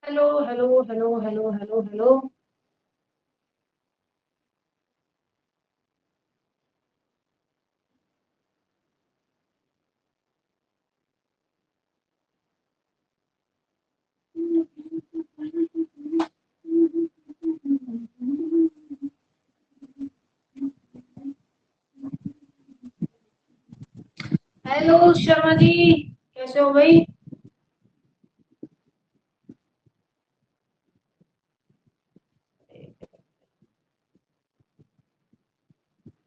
Hello hello hello hello hello hello. Hello Sharma ji, कैसे हो भाई?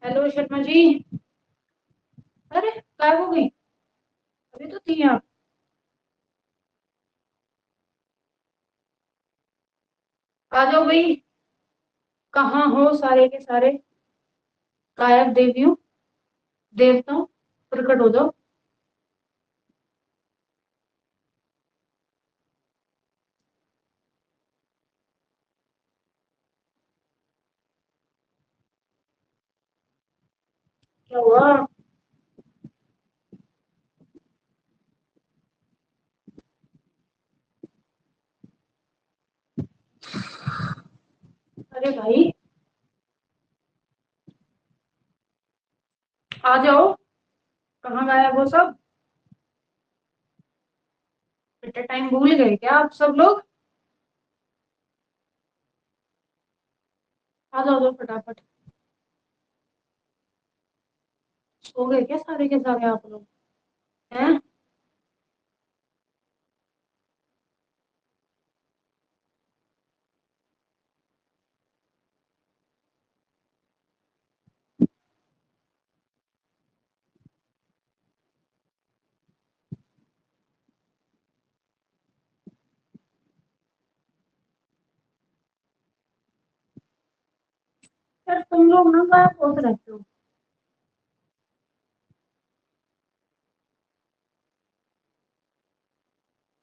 हेलो शर्मा जी। अरे गायब हो गई। अभी तो थी आप। आ जाओ भाई। कहाँ हो सारे के सारे? गायब देवियों, देवताओं, प्रकट हो जाओ। क्या हुआ? अरे भाई, आ जाओ। कहाँ गायब हो सब? बेटा टाइम भूल गए क्या आप सब लोग? आ जाओ फटाफट। सो गए क्या सारे के सारे आप लोग? हैं? यार तुम लोग ना गायब होते रहते हो।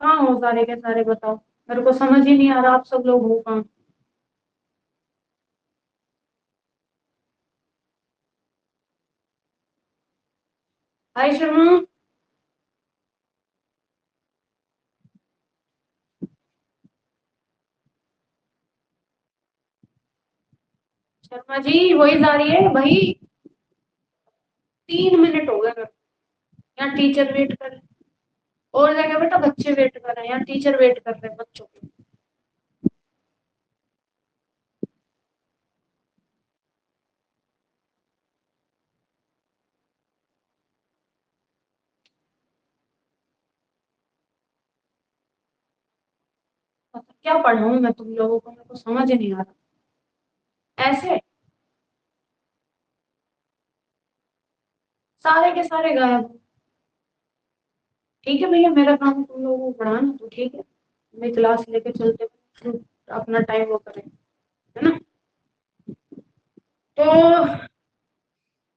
कहाँ हो सारे के सारे बताओ। मेरे को समझ ही नहीं आ रहा आप सब लोग हो कहाँ। हाय शर्मा। शर्मा जी वही जा रही है भाई। 3 मिनट हो गए मेरे को। यहाँ टीचर वेट कर रहे हैं। और जगह बेटा बच्चे वेट कर रहे हैं, यहाँ टीचर वेट कर रहे हैं बच्चों के। मतलब क्या पढ़ाऊं मैं तुम लोगों को, मेरे को समझ ही नहीं आ रहा। ऐसे सारे के सारे गायब हो। ठीक है भैया, मेरा काम है तुम लोगों को पढ़ाना, तो ठीक है मैं क्लास लेके चलते हुए अपना टाइम वो करें, है ना? तो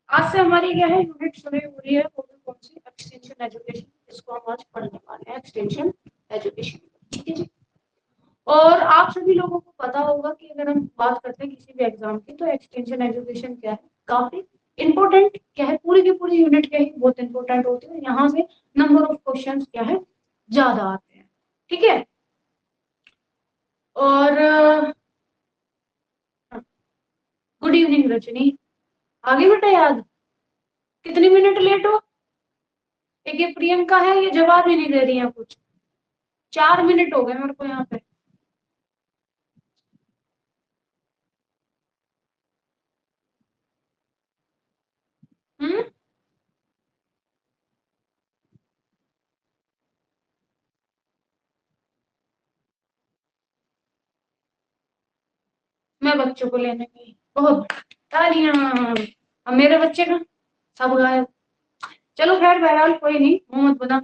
आज से हमारी क्या है, यूनिट शुरू हो रही है। वो भी कौन सी? Extension education. इसको हम आज पढ़ने वाले हैं, एक्सटेंशन एजुकेशन। ठीक है जी। और आप सभी लोगों को पता होगा कि अगर हम बात करते हैं किसी भी एग्जाम की, तो एक्सटेंशन एजुकेशन क्या है, काफी इंपॉर्टेंट क्या है, पूरी की पूरी यूनिट क्या है, बहुत इंपॉर्टेंट होती है। यहाँ से नंबर ऑफ क्वेश्चन क्या है, ज्यादा आते हैं। ठीक है। और गुड इवनिंग रजनी। आगे बेटा याद। कितनी मिनट लेट हो? एक ये प्रियंका है, ये जवाब ही नहीं दे रही है कुछ। 4 मिनट हो गए मेरे को यहाँ पे। हम्म। मैं बच्चों को लेने गई, बहुत तालियां। अब मेरे बच्चे का सब गायब। चलो खैर बहरहाल कोई नहीं, मुंह मत बना।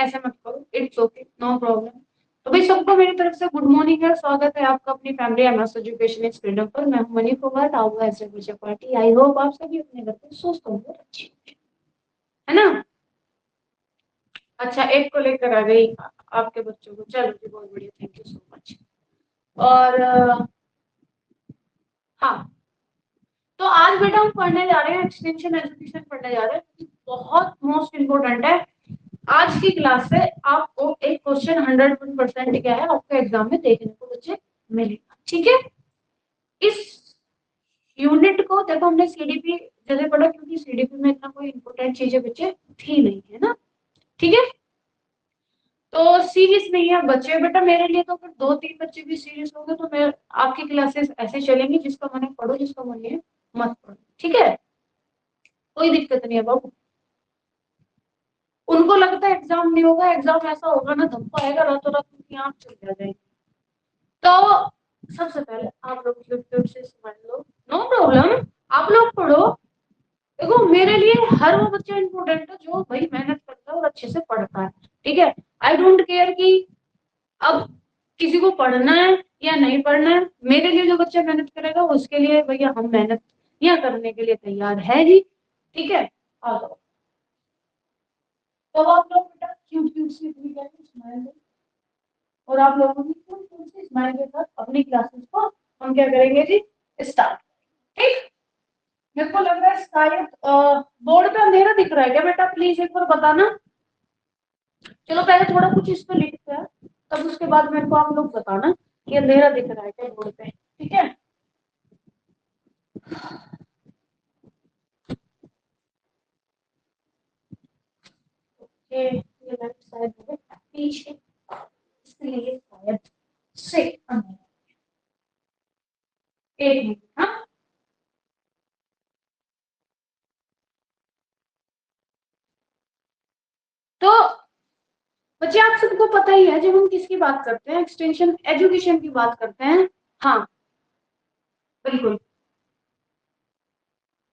ऐसे मत करो, इट्स ओके, नो प्रॉब्लम। तो भाई सबको मेरी तरफ से गुड मॉर्निंग है, स्वागत है आपका अपनी family MS education is freedom पर। मैं हूं मनी फोगाट, आऊंगा ऐसे पूछे पार्टी। आई होप आप सभी अपने घर पे स्वस्थ होंगे और अच्छे होंगे, है ना? अच्छा, एक को लेकर आ गई आपके बच्चों को, चलो जी बहुत बढ़िया, थैंक यू सो मच। और हाँ, तो आज बेटा हम पढ़ने जा रहे हैं, एक्सटेंशन एजुकेशन पढ़ने जा रहे हैं, बहुत मोस्ट इम्पोर्टेंट है। आज की क्लास से आपको एक क्वेश्चन 100% क्या है आपके एग्जाम में देखने को बच्चे मिलेगा, ठीक है। इस यूनिट को देखो हमने सीडीपी जैसे पढ़ा क्योंकि सीडीपी में इतना कोई इंपोर्टेंट चीजें बच्चे थी नहीं, है ना, ठीक है। तो सीरियस नहीं है बच्चे, बेटा मेरे लिए तो फिर 2-3 बच्चे भी सीरियस हो गए तो मैं आपकी क्लासेस ऐसे चलेंगी, जिसका मन है पढ़ो, जिसका मन नहीं है मत पढ़ो, ठीक है, कोई दिक्कत नहीं है बाबू। उनको लगता है एग्जाम नहीं होगा, एग्जाम ऐसा होगा ना धमका आएगा रातों रात उनकी आंख चल जाएगी। तो सबसे पहले आप लोग यूट्यूब से समझ लो, नो प्रॉब्लम, आप लोग पढ़ो। देखो मेरे लिए हर वो बच्चा इंपॉर्टेंट है जो भाई मेहनत करता है और अच्छे से पढ़ता है, ठीक है। आई डोंट केयर कि अब किसी को पढ़ना है या नहीं पढ़ना है, मेरे लिए जो बच्चा मेहनत करेगा उसके लिए भैया हम मेहनत या करने के लिए तैयार है ही, ठीक है। आ जाओ, तो आप लोग बेटा क्यों क्यों से स्माइल, और आप लोगों की क्यों क्यों से स्माइल के साथ अपनी क्लासेस को हम क्या करेंगे जी, स्टार्ट, ठीक। मेरे को लग रहा है शायद बोर्ड पे अंधेरा दिख रहा है क्या बेटा, प्लीज एक बार बताना। चलो पहले थोड़ा कुछ इस पे लिखते हैं, तब उसके बाद मेरे को आप लोग बताना कि अंधेरा दिख रहा है क्या बोर्ड पे, ठीक है। ये लेफ्ट साइड है पीछे, इसलिए शायद से अंधेरा, एक मिनट, हाँ। तो बच्चे आप सबको पता ही है जब हम किसकी बात करते हैं, एक्सटेंशन एजुकेशन की बात करते हैं, हाँ बिल्कुल,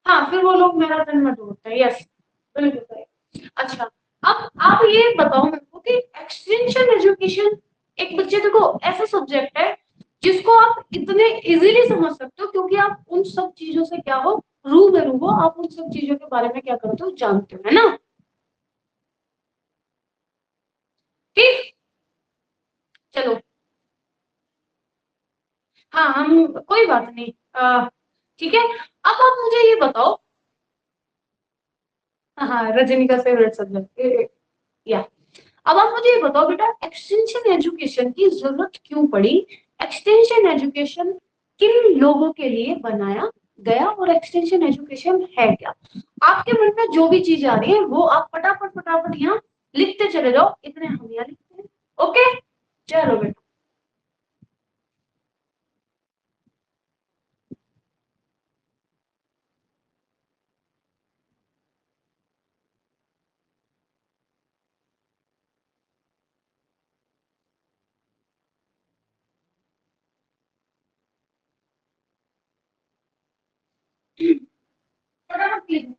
हाँ फिर वो लोग मैराथन में दौड़ते हैं, यस बिल्कुल सही। अच्छा, अब आप ये बताओ मेरे को कि एक्सटेंशन एजुकेशन एक बच्चे देखो ऐसा सब्जेक्ट है जिसको आप इतने इजीली समझ सकते हो क्योंकि आप उन सब चीजों से क्या हो, रूबरू हो, आप उन सब चीजों के बारे में क्या करते हो जानते हो, है ना, ठीक। चलो, हाँ हम कोई बात नहीं, ठीक है। अब आप मुझे ये बताओ, हाँ रजनी का फेवरेट सब्जेक्ट, या अब आप मुझे ये बताओ बेटा एक्सटेंशन एजुकेशन की जरूरत क्यों पड़ी, एक्सटेंशन एजुकेशन किन लोगों के लिए बनाया गया और एक्सटेंशन एजुकेशन है क्या। आपके मन में जो भी चीज आ रही है वो आप फटाफट फटाफट यहाँ लिखते चले जाओ, इतने हम यहाँ लिखते हैं, ओके। चलो बेटा, फटाफट लिखो।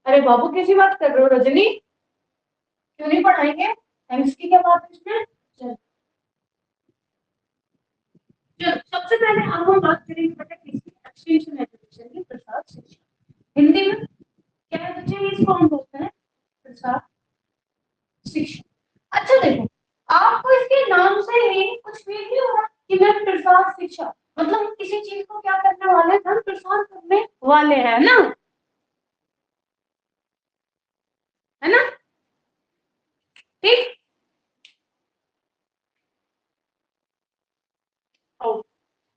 अरे बाबू कैसी बात कर रहे हो रजनी, क्यों नहीं पढ़ाएंगे, थैंक्स की क्या बात है इसमें। चलो चलो, सबसे पहले अब हम बात करेंगे बेटा किसकी, एक्सटेंशन एजुकेशन की, प्रसाद शिक्षा, हिंदी में क्या है बच्चे, इसको हम बोलते हैं प्रसाद शिक्षा। अच्छा देखो, आपको इसके नाम से ही कुछ फील नहीं हो रहा कि मैं प्रसाद शिक्षा, मतलब हम किसी चीज को क्या करने वाले हैं, हम प्रसार करने वाले हैं ना, है ना, ठीक। ओ,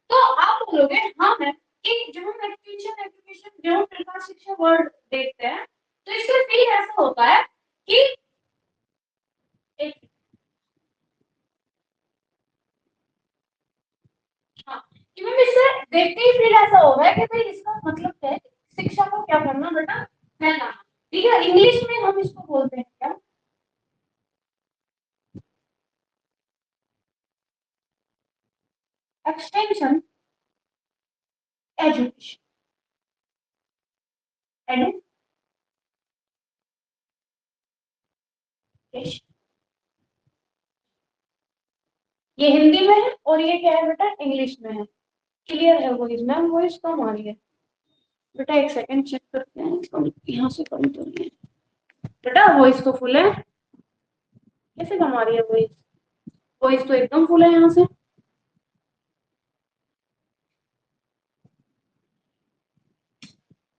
तो आप बोलोगे हाँ मैम, एक जब हम एक्सटेंशन एजुकेशन जब हम प्रसार शिक्षा वर्ड देखते हैं तो इससे फील ऐसा होता है कि एक, हाँ, कि मैम इससे देखते ही फील ऐसा हो रहा है कि भाई इसका मतलब क्या है, शिक्षा को क्या करना बेटा, फैलाना, ठीक है। इंग्लिश में हम इसको बोलते हैं क्या, एक्सटेंशन एजुकेशन, एजुकेशन, ये हिंदी में है और ये क्या है बेटा इंग्लिश में है, क्लियर है वॉइस, मैम वॉइस कम आ रही है, बेटा एक सेकंड चेक करते हैं, यहाँ से कम तो नहीं है, बेटा वॉइस तो फुल है, कैसे कम आ रही है वॉइस, वॉइस तो एकदम फुल है यहाँ से,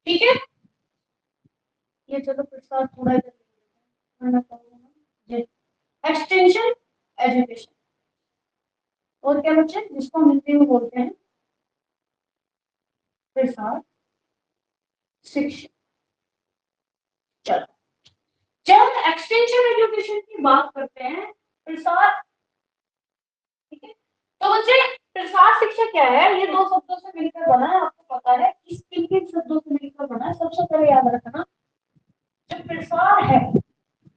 ठीक है, ये चलो प्रसाद थोड़ा एक्सटेंशन एजुकेशन, और क्या बच्चे जिसको हम हिंदी में बोलते हैं प्रसाद शिक्षा। चलो, जब हम एक्सटेंशन एजुकेशन की बात करते हैं प्रसाद, ठीक है, तो बच्चे प्रसाद शिक्षा क्या है, ये दो शब्दों से मिलकर बना है, आपको पता है किस किन किन शब्दों से मिलकर बना है, सबसे पहले याद रखना जो प्रसार है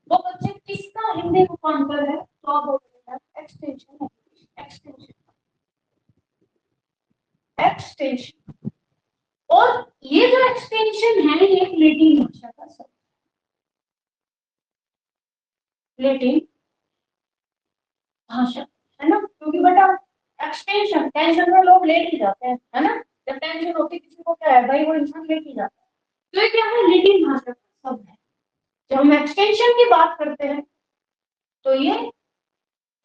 वो बच्चे किसका हिंदी रूपांतर है, तो आप बोलते हैं एक्सटेंशन, एक्सटेंशन, एक्सटेंशन। और ये जो एक्सटेंशन है ये लैटिन भाषा का शब्द, लैटिन भाषा, है ना, क्योंकि बेटा एक्सटेंशन टेंशन में लोग लेट ही जाते हैं, है ना, जब टेंशन होती है किसी को क्या है भाई वो इंसान लेट ही जाता है, तो ये क्या है लैटिन भाषा का शब्द है। जब हम एक्सटेंशन की बात करते हैं तो ये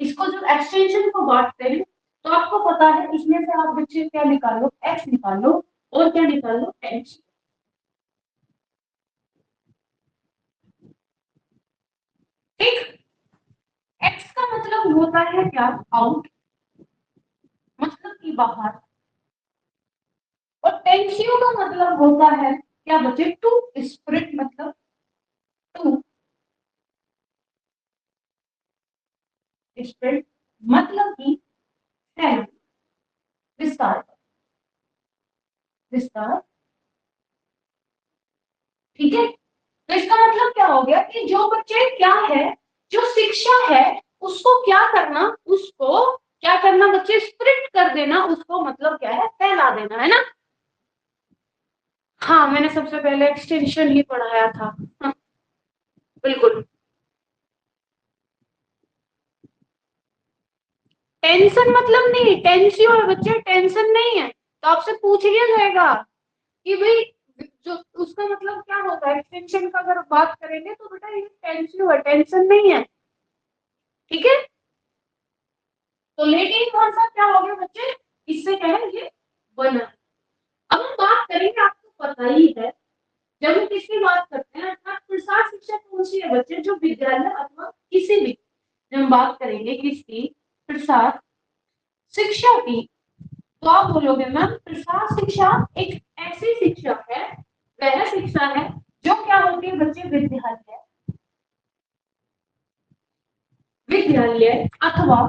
इसको जब एक्सटेंशन को बांटते हैं तो आपको पता है इसमें से आप बच्चे क्या निकाल लो, एक्स निकाल लो और क्या निकाल लो, एच। ठीक, एक्स का मतलब होता है क्या, आउट, मतलब कि बाहर, और टेंसियो का मतलब होता है क्या बच्चे, टू स्प्रिट, मतलब टू स्प्रिट, मतलब कि फैल, विस्तार, विस्तार। ठीक है, तो इसका मतलब क्या हो गया कि जो बच्चे क्या है, जो शिक्षा है उसको क्या करना, उसको क्या करना बच्चे, स्प्रिट कर देना उसको, मतलब क्या है, फैला देना, है ना। हाँ मैंने सबसे पहले एक्सटेंशन ही पढ़ाया था। हाँ, बिल्कुल। टेंशन मतलब नहीं, टेंसियो है बच्चे, टेंशन नहीं है, तो आपसे पूछ लिया जाएगा कि भाई जो उसका मतलब क्या होता है, एक्सटेंशन का अगर बात करेंगे तो बेटा ये टेंसियो है, टेंशन नहीं है। ठीक है, तो लैटिन भाषा क्या हो गया बच्चे, इससे क्या है ये बना। अब हम बात करेंगे, आपको पता ही है जब हम किसकी बात करते हैं अर्थात प्रसार शिक्षा कौन सी है बच्चे, जो विद्यालय अथवा किसी भी, जब हम बात करेंगे किसकी, प्रसार शिक्षा की, तो आप बोलोगे मैम प्रसार शिक्षा एक ऐसी शिक्षा है, वह शिक्षा है जो क्या होती है बच्चे, विद्यालय, विद्यालय अथवा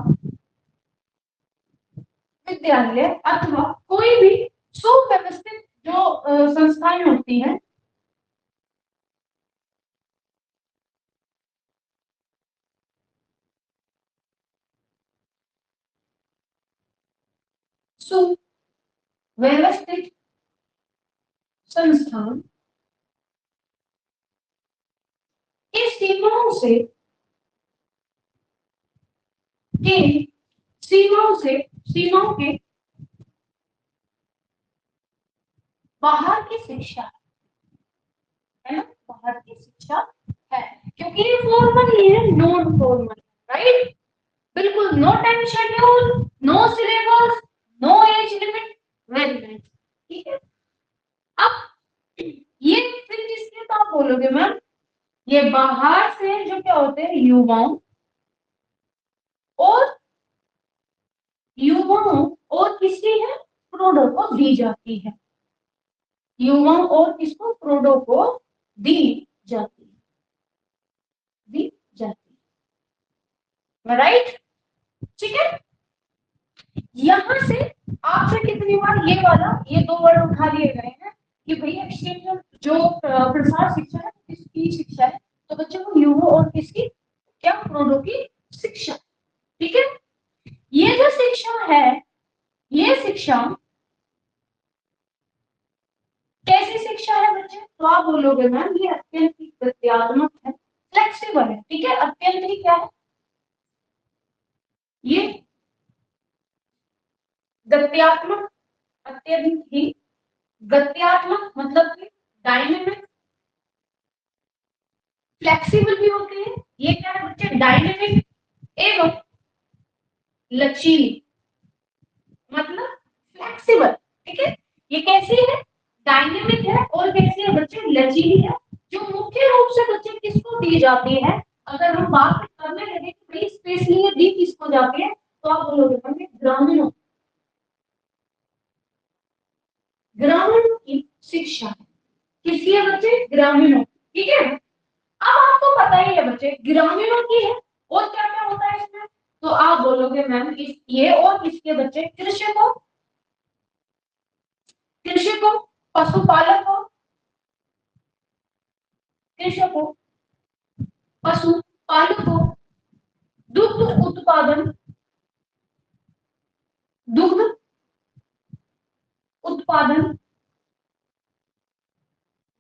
विद्यालय अथवा कोई भी सुव्यवस्थित जो संस्थाएं होती हैं, सुव्यवस्थित संस्थान के सीमाओं से, के सीमाओं से, सीमाओं के बाहर की शिक्षा, है ना, बाहर की शिक्षा है, क्योंकि ये फॉर्मल नहीं है, नॉन फॉर्मल, राइट, बिल्कुल, no time schedule, no syllabus, no age limit, very nice. ठीक है, अब ये फिर किसके, तो आप बोलोगे मैम ये बाहर से जो क्या होते हैं युवाओं, और युवाओं और किसकी है, प्रोडो को दी जाती है, युवाओं और किसको, प्रोडो को दी जाती है, दी जाती है, राइट। ठीक है, यहां से आपसे कितनी बार ये वाला, ये दो वर्ड उठा लिए गए हैं कि भाई एक्सटेंशन जो प्रसार शिक्षा है किसकी शिक्षा है, तो बच्चों को युवा और किसकी, क्या, प्रोडो की शिक्षा। ठीक है, ये जो शिक्षा है, ये शिक्षा कैसी शिक्षा है बच्चे, तो आप बोलोगे मैम ये अत्यंत ही गत्यात्मक है, फ्लेक्सिबल है। ठीक है, अत्यंत ही क्या है, ये गत्यात्मक, अत्यधिक ही गत्यात्मक, मतलब कि डायनेमिक, फ्लेक्सिबल भी होती है, ये क्या है बच्चे, डायनेमिक एवं लचीली, मतलब फ्लेक्सिबल। ठीक है, ये कैसी है, डायनेमिक है और कैसी है बच्चे, लचीली है। जो मुख्य रूप से बच्चे किसको दी जाती है, अगर हम बात करने लगे कि भाई स्पेशली ये दी किसको जाती है, तो आप बोलोगे बच्चे ग्रामीणों, ग्रामीणों की शिक्षा है। किसकी है बच्चे, ग्रामीणों, ठीक है। अब आपको पता ही है बच्चे ग्रामीणों की है, और क्या क्या होता है इसमें, तो आप बोलोगे मैम इस ये और किसके बच्चे, कृषकों, कृषकों, पशुपालकों, कृषकों, पशुपालकों, दुग्ध उत्पादन, दुग्ध उत्पादन,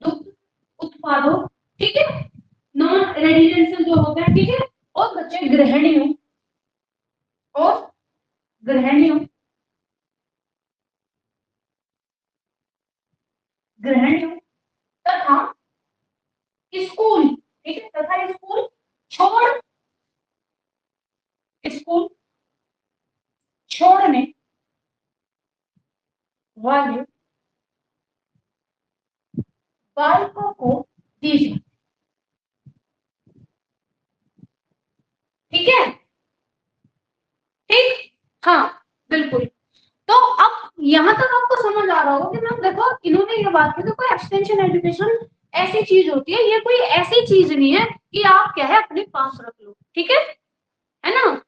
दुग्ध उत्पादों, ठीक है, नॉन रेजिडेंशियल जो होते हैं, ठीक है। और बच्चे गृहिणियों, और गृहिणियों, गृहिणियों तथा स्कूल, ठीक है, तथा स्कूल छोड़, स्कूल छोड़ने वाले बालकों को दीजिए, ठीक है, ठीक, हाँ बिल्कुल। तो अब यहाँ तक आपको समझ आ रहा होगा कि मैम देखो इन्होंने ये बात की, देखो एक्सटेंशन एजुकेशन ऐसी चीज होती है, ये कोई ऐसी चीज नहीं है कि आप क्या है अपने पास रख लो, ठीक है ना।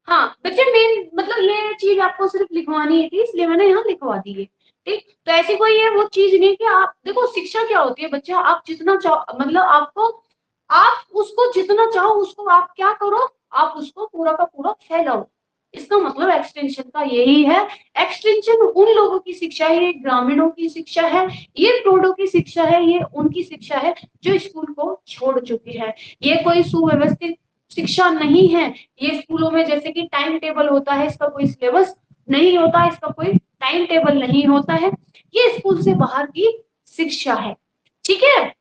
हाँ बच्चे मेन मतलब ये चीज आपको सिर्फ लिखवानी है थी, इसलिए मैंने यहाँ लिखवा दी है, ठीक। तो ऐसी कोई ये वो चीज नहीं कि आप देखो शिक्षा क्या होती है बच्चे, आप जितना चाहो मतलब आपको, आप उसको जितना चाहो उसको आप क्या करो, आप उसको पूरा का पूरा फैलाओ, इसका मतलब एक्सटेंशन का यही है। एक्सटेंशन उन लोगों की शिक्षा है, ये ग्रामीणों की शिक्षा है, ये प्रौढ़ों की शिक्षा है, ये उनकी शिक्षा है जो स्कूल को छोड़ चुकी है। ये कोई सुव्यवस्थित शिक्षा नहीं है। ये स्कूलों में जैसे कि टाइम टेबल होता है, इसका कोई सिलेबस नहीं होता, इसका कोई टाइम टेबल नहीं होता है, ये स्कूल से बाहर की शिक्षा है, ठीक है,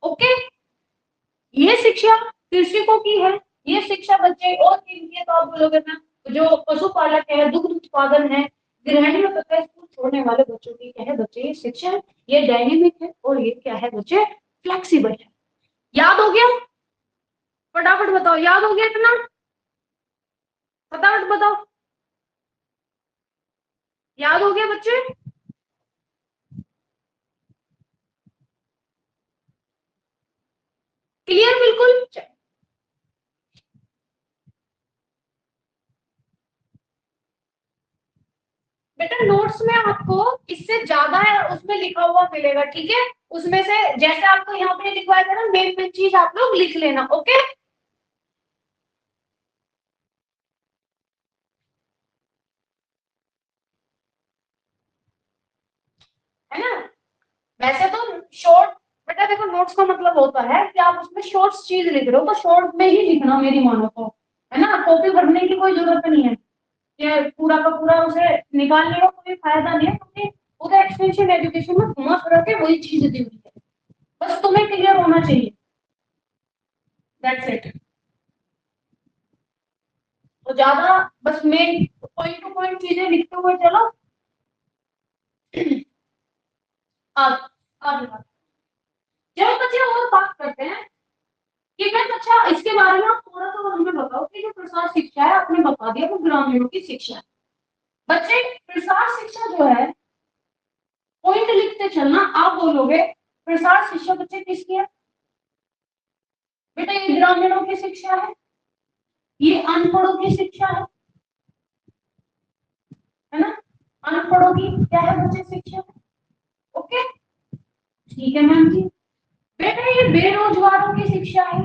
ओके। ये शिक्षा कृषकों की है, ये शिक्षा बच्चे और किनकी है, तो आप बोलोगे ना जो पशुपालक है, दुग्ध उत्पादन है, गृहिणियों तथा स्कूल छोड़ने वाले बच्चों की क्या है बच्चे, ये शिक्षा है। ये डायनेमिक है और ये क्या है बच्चे, फ्लेक्सिबल है। याद हो गया, फटाफट बताओ, याद हो गया इतना, फटाफट बताओ, याद हो गया बच्चे, क्लियर बिल्कुल। बेटा नोट्स में आपको इससे ज्यादा है उसमें लिखा हुआ मिलेगा, ठीक है, उसमें से जैसे आपको यहाँ पे लिखवाया था ना मेन मेन चीज आप लोग लिख लेना, ओके, है ना। वैसे तो शॉर्ट, बेटा देखो नोट्स का मतलब होता है कि आप उसमें शॉर्ट चीज लिख रहे हो, तो शॉर्ट में ही लिखना मेरी मानो तो, है ना, कॉपी भरने की कोई जरूरत नहीं है, ये पूरा का पूरा उसे निकालने का कोई फायदा नहीं है, क्योंकि उधर एक्सटेंशन एजुकेशन में घुमा फिरा के वही चीज दी हुई है, बस तुम्हें क्लियर होना चाहिए, दैट्स इट। तो ज्यादा बस मेन पॉइंट टू पॉइंट चीजें लिखते हुए चलो। आप आगे बात, चलो बच्चे और बात करते हैं कि मैं अच्छा इसके बारे में आप थोड़ा सा हमें बताओ कि जो प्रसार शिक्षा है आपने बता दिया वो ग्रामीणों की शिक्षा है। बच्चे प्रसार शिक्षा जो है, पॉइंट लिखते चलना, आप बोलोगे प्रसार शिक्षा बच्चे किसकी है, बेटा ये ग्रामीणों की शिक्षा है, ये अनपढ़ों की शिक्षा है ना, अनपढ़ों की क्या है बच्चे शिक्षा, ओके, ठीक है मैम जी। बेटा ये बेरोजगारों की शिक्षा है,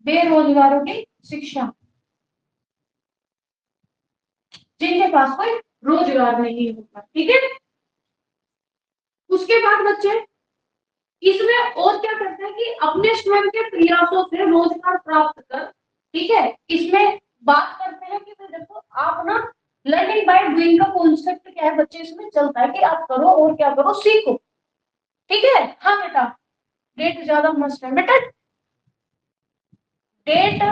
बेरोजगारों की शिक्षा, जिनके पास कोई रोजगार नहीं होता, ठीक है। उसके बाद बच्चे इसमें और क्या करते हैं कि अपने स्वयं के प्रयासों से रोजगार प्राप्त कर, ठीक है, इसमें बात करते हैं कि भाई देखो आप ना लर्निंग बाय डूइंग का कॉन्सेप्ट क्या है बच्चे इसमें चलता है कि आप करो और क्या करो सीखो, ठीक है। हाँ बेटा डेट ज्यादा मस्त है बेटा, डेट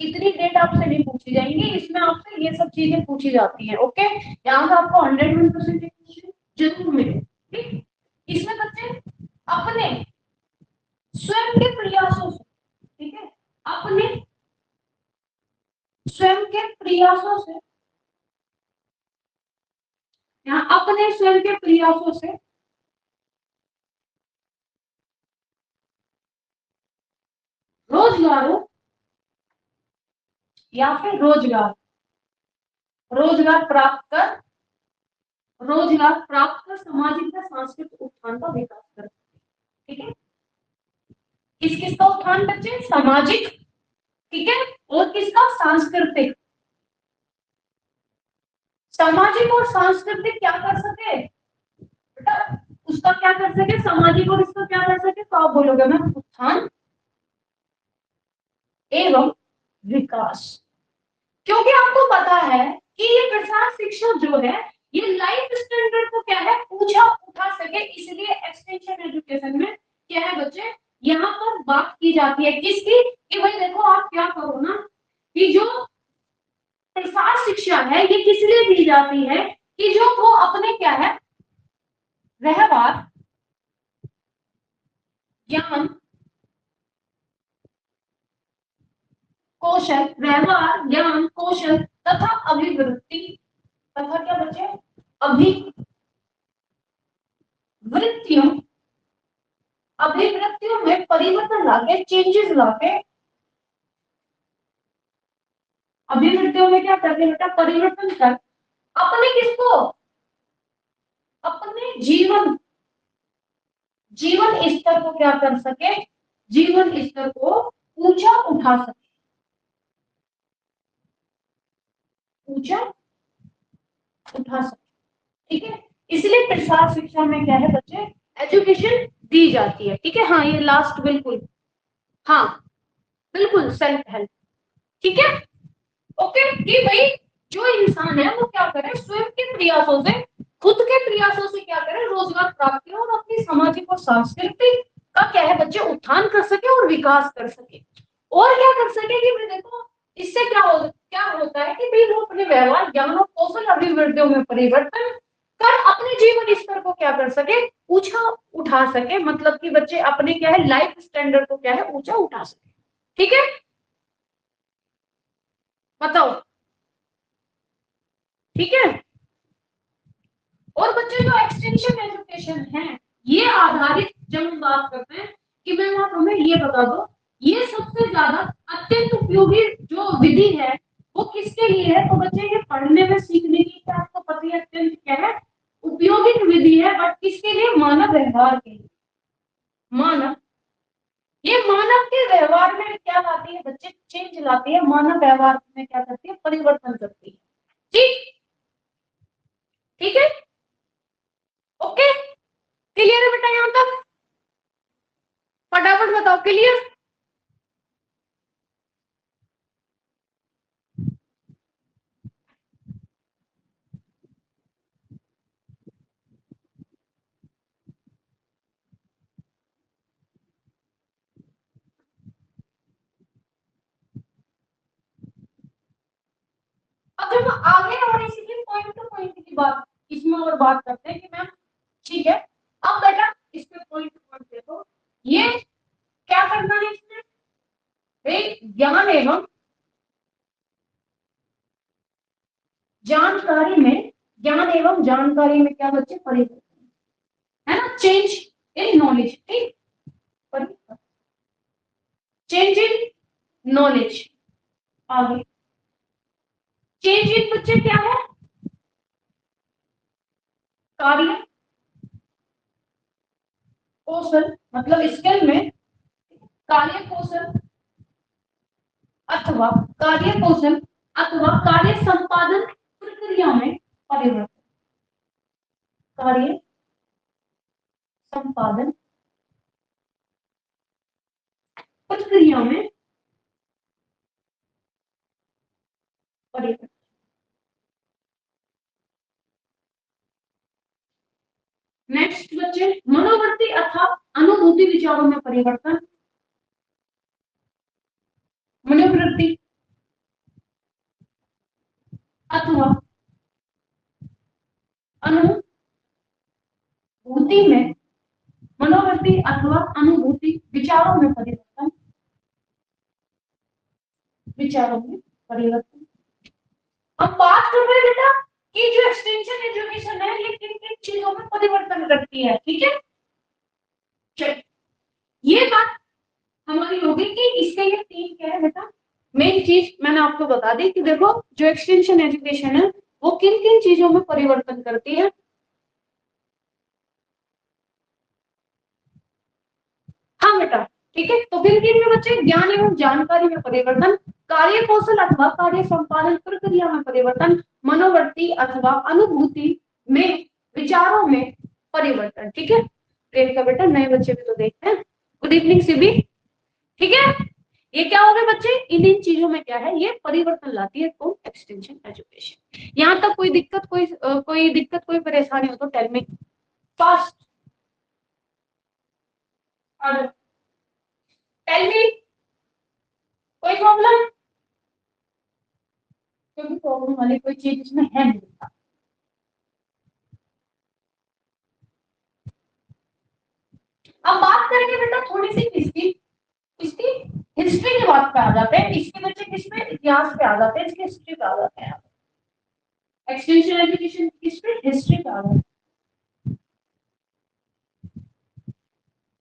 इतनी डेट आपसे नहीं पूछी जाएंगी, इसमें आपसे ये सब चीजें पूछी जाती हैं। ओके, यहाँ से आपको 101% जरूर मिले। ठीक, इसमें बच्चे अपने स्वयं के प्रयासों से, ठीक है, अपने स्वयं के प्रयासों से, यहाँ अपने स्वयं के प्रयासों से रोजगारों या फिर रोजगार प्राप्त कर, रोजगार प्राप्त कर सामाजिक व सांस्कृतिक उत्थान का विकास कर। ठीक है, किस किस का उत्थान बच्चे? सामाजिक, ठीक है, और किसका? सांस्कृतिक। सामाजिक और सांस्कृतिक क्या कर सके बेटा? उसका क्या कर सके? सामाजिक और इसका क्या कर सके? तो आप बोलोगे मैं उत्थान एवं विकास। क्योंकि आपको पता है कि ये प्रसार शिक्षा जो है ये लाइफ स्टैंडर्ड को क्या है, ऊंचा उठा सके, इसलिए एक्सटेंशन एजुकेशन में क्या है बच्चे, यहाँ पर बात की जाती है किसकी, कि भाई देखो आप क्या करो ना, कि जो प्रसार शिक्षा है ये किस लिए दी जाती है, कि जो वो अपने क्या है, व्यवहार, ज्ञान, कौशल, व्यवहार, ज्ञान, कौशल तथा अभिवृत्ति, तथा क्या बच्चे? अभिवृत्तियों, अभिवृत्तियों में परिवर्तन लाके, चेंजेस लाके, अभिवृत्तियों में क्या करते बेटा? परिवर्तन कर अपने किसको? अपने जीवन स्तर को क्या कर सके? जीवन स्तर को ऊंचा उठा सके, ऊंचा उठा सके। ठीक है, इसलिए प्रसार शिक्षा में क्या है बच्चे? एजुकेशन दी जाती है। ठीक है, हाँ ये लास्ट बिल्कुल, हाँ बिल्कुल सेल्फ हेल्प। ठीक है, ओके, कि भाई जो इंसान है वो क्या करे, स्वयं के प्रयासों से, खुद के प्रयासों से क्या करे, रोजगार प्राप्त करे और अपनी सामाजिक और सांस्कृतिक का क्या है बच्चे, उत्थान कर सके और विकास कर सके। और क्या कर सके कि भाई देखो इससे क्या होता है कि भाई वो अपने व्यवहार, ज्ञान और कौशल अभिवृद्धियों में परिवर्तन कर अपने जीवन स्तर को क्या कर सके, ऊंचा उठा सके, मतलब कि बच्चे अपने क्या है, लाइफ स्टैंडर्ड को क्या है, ऊंचा उठा सके। ठीक है, बताओ। ठीक है, और बच्चे जो एक्सटेंशन एजुकेशन है ये आधारित, जब हम बात करते हैं कि मैम आप हमें ये बता दो, ये सबसे ज्यादा अत्यंत उपयोगी जो विधि है वो किसके लिए है, तो बच्चे ये पढ़ने में सीखने की क्या आपको पता है अत्यंत क्या है, उपयोगी विधि है, बट किसके लिए? मानव व्यवहार के लिए। मानव, ये मानव के व्यवहार में क्या लाती है बच्चे? चेंज लाती है, मानव व्यवहार में क्या करती है? परिवर्तन करती है। ठीक, ठीक है, ओके, क्लियर है बेटा यहाँ तक? फटाफट बताओ, क्लियर? अब जब आगे और इसी पॉइंट टू पॉइंट की बात इसमें और बात करते हैं कि मैम ठीक है, अब बेटा इस पे पॉइंट टू पॉइंट देखो, ये क्या करना है इसमें? एक जानकारी में ज्ञान एवं जानकारी में क्या बच्चे? परिवर्तन, है ना, चेंज इन नॉलेज। ठीक, चेंज इन नॉलेज। आगे चेंज इन बच्चे क्या है? कार्य कौशल, मतलब स्किल में कार्य कौशल अथवा कार्य कौशल अथवा कार्य संपादन प्रक्रिया में परिवर्तन, कार्य संपादन प्रक्रिया में परिवर्तन। नेक्स्ट बच्चे, मनोवृत्ति अथवा अनुभूति विचारों में परिवर्तन, मनोवृत्ति अथवा अनुभूति में, मनोवृत्ति अथवा अनुभूति विचारों में परिवर्तन, विचारों में परिवर्तन। अब बात कर रहे हैं बेटा कि जो एक्सटेंशन एजुकेशन है ये किन किन चीजों में परिवर्तन करती है, ठीक है। चलिए ये बात हमारी होगी कि इसके ये तीन क्या है बेटा, मेन चीज मैंने आपको बता दी कि देखो जो एक्सटेंशन एजुकेशन है वो किन किन चीजों में परिवर्तन करती है। हाँ बेटा ठीक है, तो किन किन में बच्चे, ज्ञान एवं जानकारी में परिवर्तन, कार्य कौशल अथवा कार्य संपादन प्रक्रिया में परिवर्तन, मनोवृत्ति अथवा अनुभूति में, विचारों में परिवर्तन, ठीक है। ट्रेन का बेटा नए बच्चे भी तो देखते हैं। गुड इवनिंग सिबी, ठीक है। ये क्या हो गया बच्चे, इन इन चीजों में क्या है, ये परिवर्तन लाती है कौन, एक्सटेंशन एजुकेशन। यहाँ तक कोई दिक्कत, कोई दिक्कत, कोई परेशानी हो तो टेल मी फास्ट, और टेल मी कोई प्रॉब्लम, क्योंकि प्रॉब्लम वाली कोई चीज इसमें है नहीं। अब बात करेंगे बेटा थोड़ी सी इसकी इसकी हिस्ट्री की बात पे आ जाते हैं, इसके बच्चे किसमें, इतिहास पे आ जाते हैं, इसकी हिस्ट्री पे आ जाते हैं। एक्सटेंशन एजुकेशन की हिस्ट्री पे आ जाते हैं,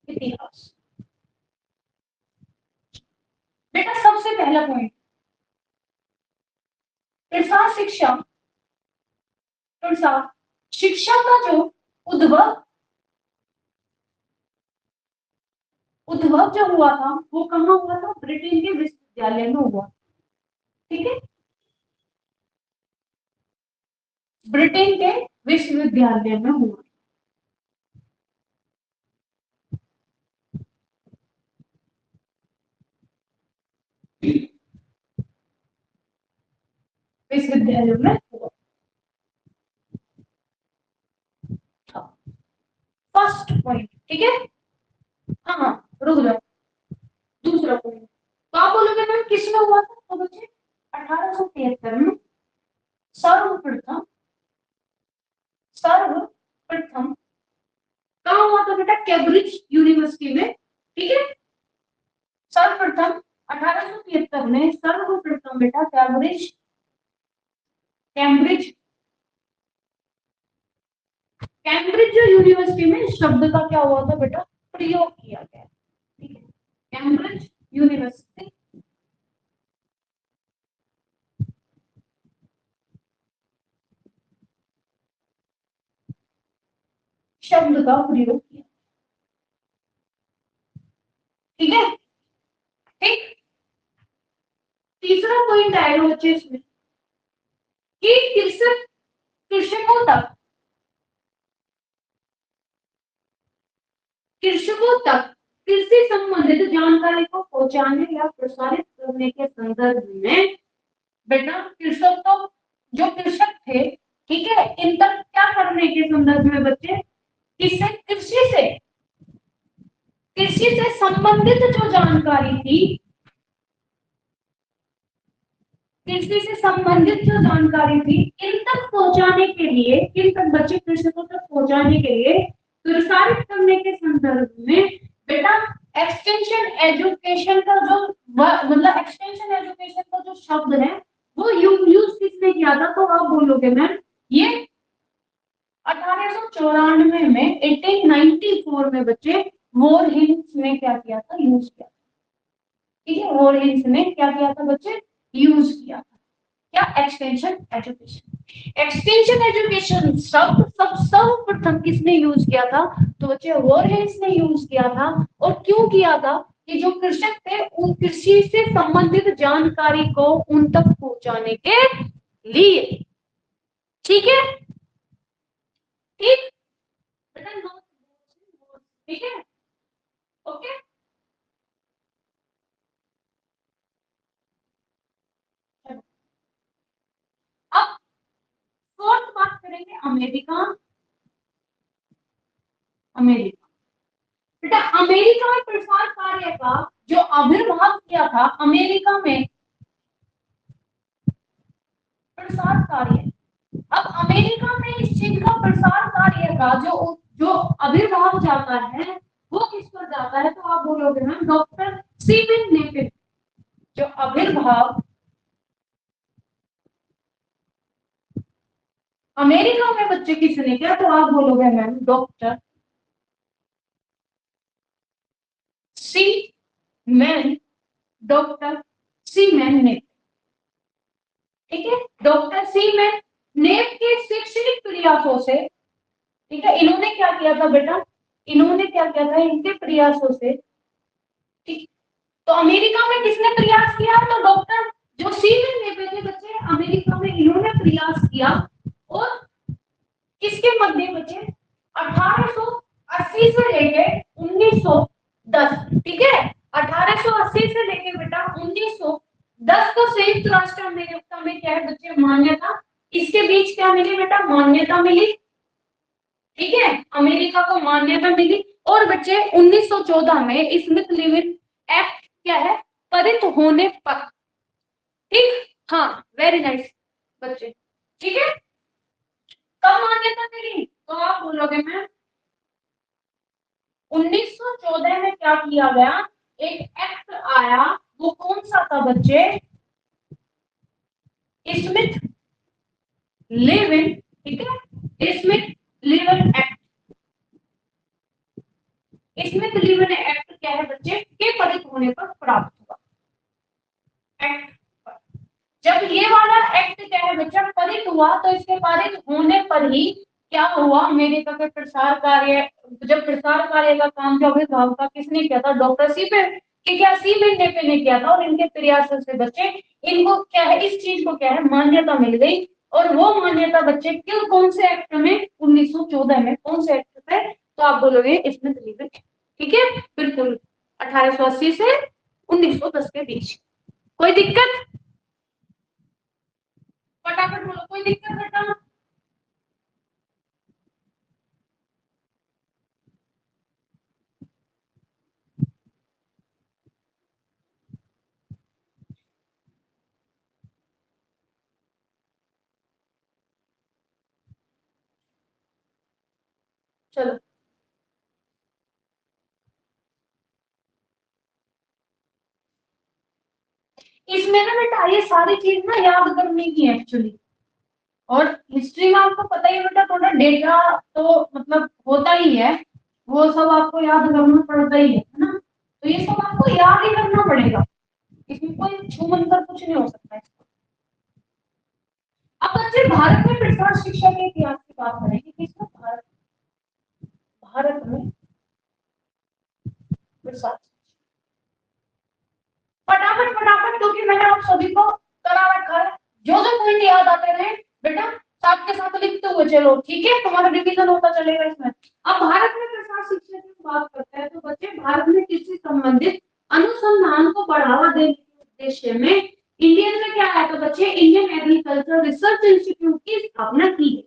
इतिहास। बेटा सबसे पहला पॉइंट, प्रसार शिक्षा, प्रसार शिक्षा का जो उद्भव उद्भव जो हुआ था वो कहाँ हुआ था, ब्रिटेन के विश्वविद्यालय में हुआ, ठीक है। ब्रिटेन के विश्वविद्यालय में हुआ। विश्वविद्यालय में हुआ। फर्स्ट पॉइंट, ठीक है। हाँ हाँ रुक जाओ, दूसरा पॉइंट तो आप बोलोगे मैम किसमें हुआ था, तो बच्चे 1873 में सर्वप्रथम सर्वप्रथम कहाँ हुआ था बेटा, कैम्ब्रिज यूनिवर्सिटी में, ठीक है। सर्वप्रथम 1873 में सर्वप्रथम बेटा कैम्ब्रिज कैम्ब्रिज कैम्ब्रिज जो यूनिवर्सिटी में शब्द का क्या हुआ था बेटा, प्रयोग किया गया, ठीक है। कैम्ब्रिज यूनिवर्सिटी शब्द का प्रयोग किया, ठीक है। ठीक, तीसरा पॉइंट आएगा बच्चे इसमें कि कृषकों तक कृषि संबंधित जानकारी को पहुंचाने या प्रसारित करने के संदर्भ में बेटा कृषक तो जो कृषक थे, ठीक है, इन तक क्या करने के संदर्भ में बच्चे, किससे, कृषि से संबंधित जो जानकारी थी, कृषि से संबंधित जो जानकारी थी इन तक पहुंचाने के लिए, किन तक बच्चे, कृषकों तक पहुंचाने के लिए, प्रसारित करने के संदर्भ में बेटा एक्सटेंशन एजुकेशन का जो मतलब एक्सटेंशन एजुकेशन का जो शब्द है वो यूज किसने किया था, तो आप बोलोगे मैम ये 1894 में 1894 में बच्चे वॉरहेंस ने क्या किया था, यूज किया, ठीक है। वॉरहेंस ने क्या किया था बच्चे, यूज किया था, क्या, एक्सटेंशन एजुकेशन। एक्सटेंशन एजुकेशन शब्द सर्वप्रथम किसने यूज किया था, तो बच्चे वॉरहेंस ने यूज किया था। और क्यों किया था, कि जो कृषक थे उन कृषि से संबंधित जानकारी को उन तक पहुंचाने के लिए, ठीक है। ठीक, ठीक है, ओके। अब फोर्थ बात करेंगे अमेरिका। अमेरिका बेटा अमेरिका में प्रसार कार्य का जो आविर्भाव किया था अमेरिका में, प्रसार कार्य। अब अमेरिका में इस चीज का प्रसार कार्य का जो जो आविर्भाव जाता है वो किस पर जाता है, तो आप बोलोगे मैम डॉक्टर स्टीवन नेपिन। जो आविर्भाव अमेरिका में बच्चे किसने किया, तो आप बोलोगे ma'am doctor C man, doctor C man ने। ठीक है, डॉक्टर सी मैन नेप के शैक्षणिक प्रयासों से, ठीक है, इन्होंने क्या किया था बेटा, इन्होंने क्या किया था, इनके प्रयासों से, ठीक। तो अमेरिका में किसने प्रयास किया, तो डॉक्टर जो सी मैन नेप थे बच्चे अमेरिका में इन्होंने प्रयास किया। और किसके मध्य बच्चे 1880 से लेके 1910, ठीक है, 1880 से लेके बेटा 1910 को संयुक्त राष्ट्र अमेरिका में क्या है बच्चे मान्यता, इसके बीच क्या मिली बेटा, मान्यता मिली। ठीक है, अमेरिका को मान्यता मिली। और बच्चे 1914 में स्मिथ लिविन एक्ट क्या है, पारित होने पर, ठीक, हाँ वेरी नाइस बच्चे, ठीक है। कब मान्यता मिली, तो आप बोलोगे मैम 1914 में क्या किया गया, एक एक्ट आया, वो कौन सा था बच्चे, स्मिथ लिविन, ठीक है, Smith living act. Smith living act क्या है बच्चे, के पारित होने पर प्राप्त हुआ एक्ट। जब ये वाला एक्ट क्या है बच्चा पारित हुआ, तो इसके पारित होने पर ही क्या हुआ, अमेरिका के प्रसार कार्य, जब प्रसार कार्य का काम जो अभिभावक का किसने किया था, डॉक्टर सीपेन, कि क्या सीपेन ने किया था। और इनके प्रयासों से बच्चे इनको क्या है, इस चीज को क्या है मान्यता मिल गई। और वो मान्यता बच्चे क्यों, कौन से एक्ट में, 1914 में, कौन से एक्ट पे, तो आप बोलोगे इसमें दलील, ठीक है, बिल्कुल 1880 से 1910 के बीच। कोई दिक्कत, फटाफट बोलो, कोई दिक्कत बेटा। चलो इसमें ना बेटा ये सारी चीज ना याद करने की है एक्चुअली। और हिस्ट्री में आपको पता ही है बेटा, थोड़ा डेटा तो मतलब होता ही है, वो सब आपको याद करना पड़ता ही है ना। तो ये सब आपको याद ही करना पड़ेगा, इसमें कोई छूमन कर कुछ नहीं हो सकता है। अब बच्चे भारत में प्रसार शिक्षा के इतिहास की बात करेंगे कि इसमें भारत में प्रसार, फटाफट फटाफट, क्योंकि मैंने आप सभी को करा रखा है, जो जो पॉइंट याद आते रहे बेटा साथ के साथ लिखते हुए चलो, ठीक है, तुम्हारा रिवीजन होता चलेगा इसमें। अब भारत में प्रसार शिक्षा की बात करते हैं, तो बच्चे भारत में कृषि संबंधित अनुसंधान को बढ़ावा देने के उद्देश्य में इंडियन में क्या है, तो बच्चे इंडियन एग्रीकल्चर रिसर्च इंस्टीट्यूट की स्थापना की है।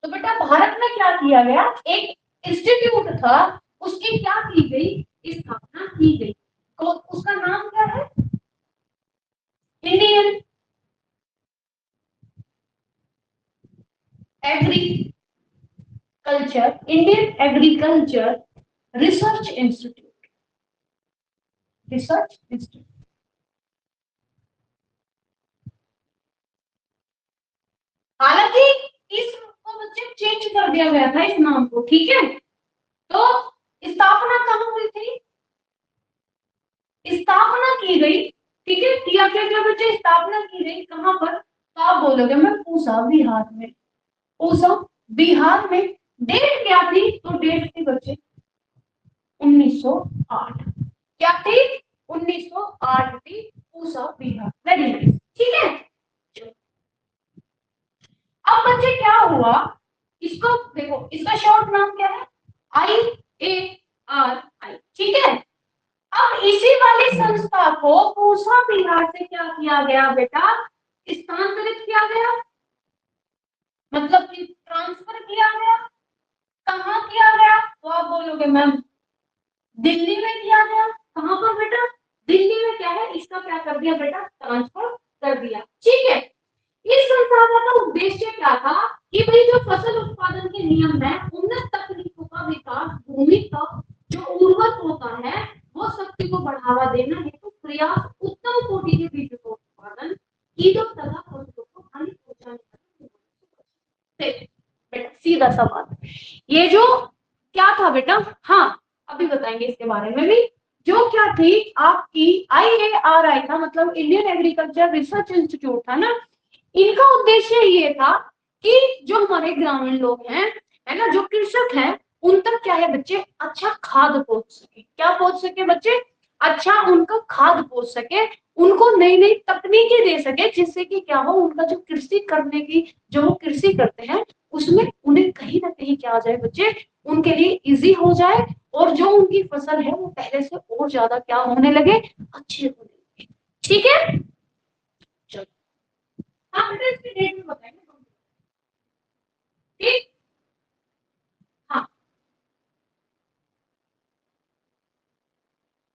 तो बेटा भारत में क्या किया गया, एक इंस्टीट्यूट था, उसकी क्या की गई, स्थापना की गई। तो उसका नाम क्या है, Indian agriculture, Indian agriculture research institute, research institute. हालांकि इसको बच्चे चेंज कर दिया गया था इस नाम को, ठीक है। तो स्थापना कहाँ हुई थी, स्थापना की गई, ठीक है, किया क्या क्या बच्चे, स्थापना की गई कहाँ पर, तो आप बोलोगे मैं पूसा बिहार में, पूसा बिहार में। डेट क्या थी, तो डेट थी बच्चे 1908, क्या थी 1908 थी, पूसा बिहार, वेरी नाइस, ठीक है। अब बच्चे क्या हुआ, इसको देखो, इसका शॉर्ट नाम क्या है, IARI, ठीक है। अब इसी वाली संस्था को पूसा बिहार से क्या किया गया बेटा, स्थानांतरित किया गया, मतलब कि ट्रांसफर किया गया, कहाँ किया गया, तो आप बोलोगे मैम दिल्ली में किया गया। कहाँ पर बेटा, दिल्ली में क्या है, इसका क्या कर दिया बेटा, ट्रांसफर कर दिया, ठीक है। इस संस्था का उद्देश्य क्या था कि भाई जो फसल उत्पादन के नियम है, उन्नत तकनीकों का विकास, भूमि का जो उर्वरक होता है वो शक्ति को बढ़ावा देना हेतु प्रयास, उत्तम कोटि के बीजों का उत्पादन, कीटों तथा फसलों को हानि पहुंचाने का। बेटा सीधा सवाल, ये जो क्या था बेटा, हाँ अभी बताएंगे इसके बारे में भी। जो क्या थी आपकी IARI था, मतलब इंडियन एग्रीकल्चर रिसर्च इंस्टीट्यूट था ना, इनका उद्देश्य ये था कि जो हमारे ग्रामीण लोग हैं, है ना, जो कृषक हैं, उन तक क्या है बच्चे, अच्छा खाद पहुंच सके। क्या पहुंच सके बच्चे, अच्छा उनका खाद पहुंच सके, उनको नई नई तकनीकें दे सके, जिससे कि क्या हो, उनका जो कृषि करने की, जो वो कृषि करते हैं उसमें उन्हें कहीं ना कहीं क्या आ जाए बच्चे, उनके लिए इजी हो जाए, और जो उनकी फसल है वो पहले से और ज्यादा क्या होने लगे, अच्छे होने लगे। ठीक है, चलो हाँ बेटा इसकी डेट में बताएंगे। ठीक, हाँ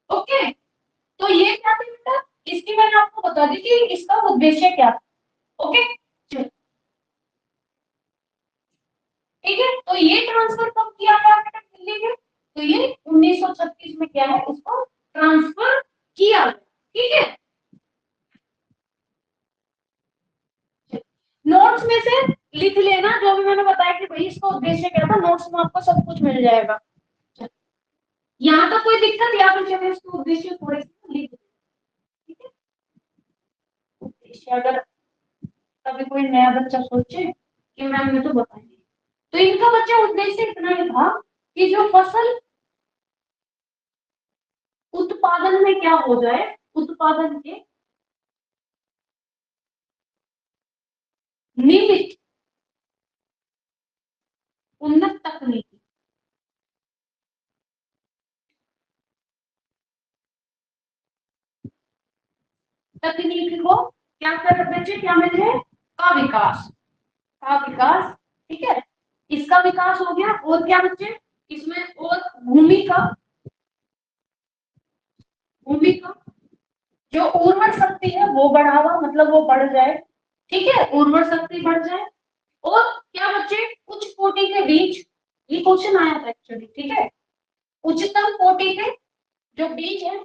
ओके। तो ये क्या थी बेटा, इसकी मैंने आपको बता दी कि इसका उद्देश्य क्या था। ओके चलो, ठीक है। तो ये ट्रांसफर कब किया गया बेटा दिल्ली में, तो ये 1936 में क्या है, उसको ट्रांसफर किया गया। ठीक है, नोट्स में से लिख लेना जो भी मैंने बताया कि भाई इसका उद्देश्य क्या था, नोट्स में आपको सब कुछ मिल जाएगा। यहाँ तो कोई दिक्कत, या फिर चलिए इसका उद्देश्य थोड़े से लिख, ठीक है। उद्देश्य अगर कभी कोई नया बच्चा सोचे कि मैम ने तो बताया, तो इनका बच्चा उद्देश्य इतना ही था कि जो फसल उत्पादन में क्या हो जाए, उत्पादन के निमित्त उन्नत तकनीकी, तकनीक को क्या कर बच्चे, क्या मिल जाए, का विकास, का विकास। ठीक है, इसका विकास हो गया, और क्या बच्चे इसमें, और भूमि का, भूमि का जो उर्वर शक्ति है वो बढ़ावा, मतलब वो बढ़ जाए। ठीक है, उर्वर शक्ति बढ़ जाए, और क्या बच्चे, उच्च कोटि के बीज, ये क्वेश्चन आया था एक्चुअली। ठीक है, उच्चतम कोटि के जो बीज है,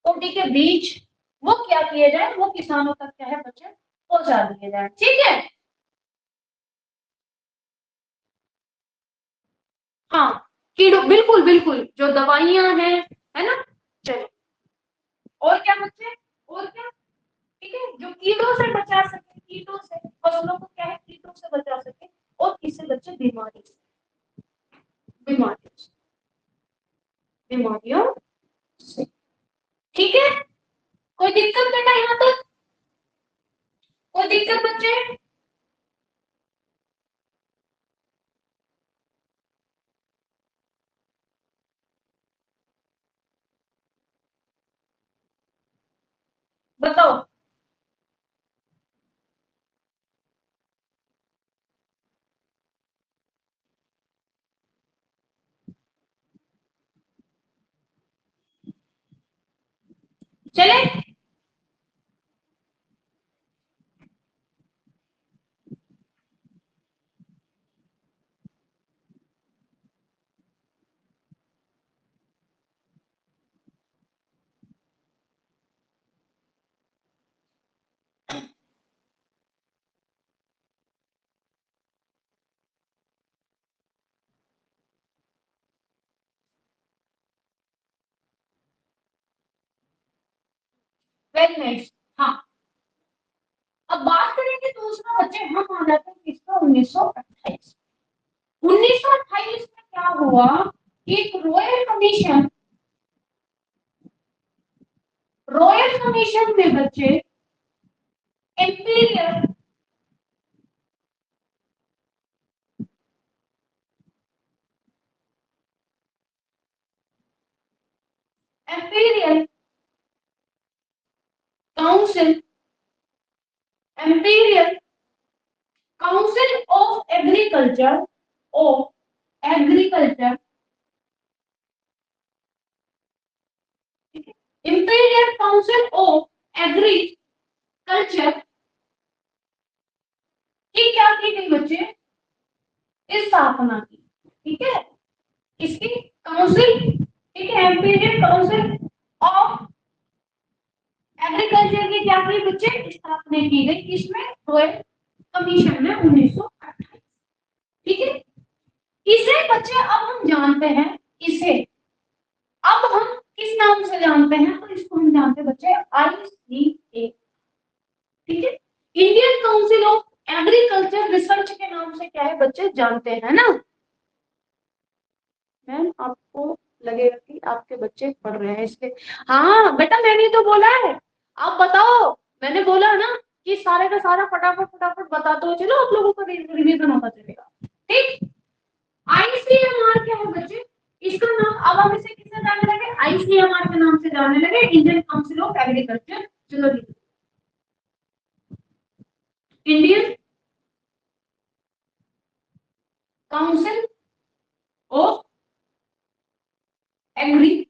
कोटि के बीज, वो क्या किए जाए, वो किसानों तक क्या है बच्चे पहुंचा दिए जाए। ठीक है, हाँ कीड़ों, बिल्कुल बिल्कुल, जो दवाइयां हैं, है ना। चलो, और क्या बच्चे, और क्या, ठीक है, जो कीड़ों से बचा सके, कीटों से, फसलों को क्या है कीटों से बचा सके, और इससे बच्चे बीमारी से, बीमारियों से, बीमारियों से। ठीक है, कोई दिक्कत बेटा यहाँ तक, कोई दिक्कत बच्चे, बताओ। चले, वेरी नाइस। हाँ, अब बात करेंगे दूसरा बच्चे, हम आ जाते हैं किसका, 1928। 1928 में क्या हुआ, एक रॉयल कमीशन, रॉयल कमीशन में बच्चे imperial, imperial council, imperial council of agriculture, of agriculture, imperial council of agriculture culture की क्या की गई बच्चे, इस स्थापना की, ठीक है, इसकी काउंसिल, ठीक है, एम्पीरियल काउंसिल ऑफ एग्रीकल्चर की क्या की बच्चे, स्थापना की गई, किसमें, रॉयल कमीशन में 1928, ठीक है। इसे बच्चे अब हम जानते हैं, इसे अब हम किस नाम से जानते हैं, तो इसको हम जानते हैं बच्चे ICA, ठीक है, Indian council of agriculture research के नाम से क्या है बच्चे जानते हैं ना। मैम आपको लगेगा कि आपके बच्चे पढ़ रहे हैं इसलिए, हाँ बेटा मैंने तो बोला है, आप बताओ, मैंने बोला ना कि सारे का सारा फटाफट फटाफट बता दो, चलो आप लोगों का रिवीजन होता चलेगा, ठीक। ICMR क्या है बच्चे, इसका नाम अब हम इसे किससे जानने लगे, ICMR के नाम से जानने लगे, इंडियन काउंसिल ऑफ एग्रीकल्चर, चलो Indian council of agriculture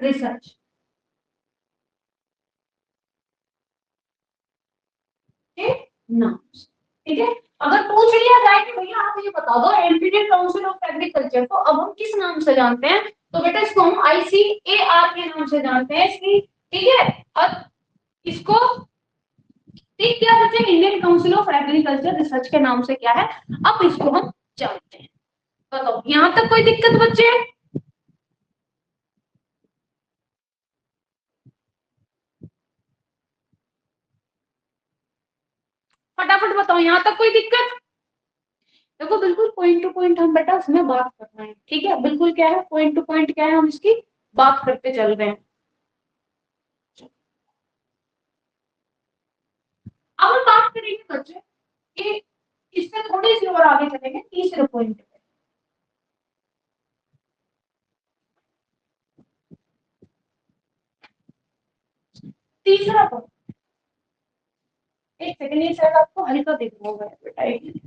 research के नाम से, ठीक है। अगर पूछ लिया जाए कि भैया आप ये बता दो इंडियन काउंसिल ऑफ एग्रीकल्चर को अब हम किस नाम से जानते हैं, तो बेटा इसको हम ICAR के नाम से जानते हैं इसकी, ठीक है। और इसको, ठीक, क्या बच्चे, Indian council of agriculture research के नाम से क्या है, अब इसको हम जानते हैं। बताओ यहां तक कोई दिक्कत बच्चे, फटाफट बताओ यहां तक कोई दिक्कत। देखो बिल्कुल पॉइंट टू पॉइंट हम बेटा उसमें बात कर रहे हैं, ठीक है, बिल्कुल क्या है पॉइंट टू पॉइंट क्या है, हम इसकी बात करते चल रहे हैं। अब हम बात करेंगे बच्चे कि इससे थोड़ी सी और आगे चलेंगे तीसरे पॉइंट पे। तीसरा पॉइंट, एक सेकंड, ये शायद आपको हल्का दिख रहा होगा बेटा, एक मिनट।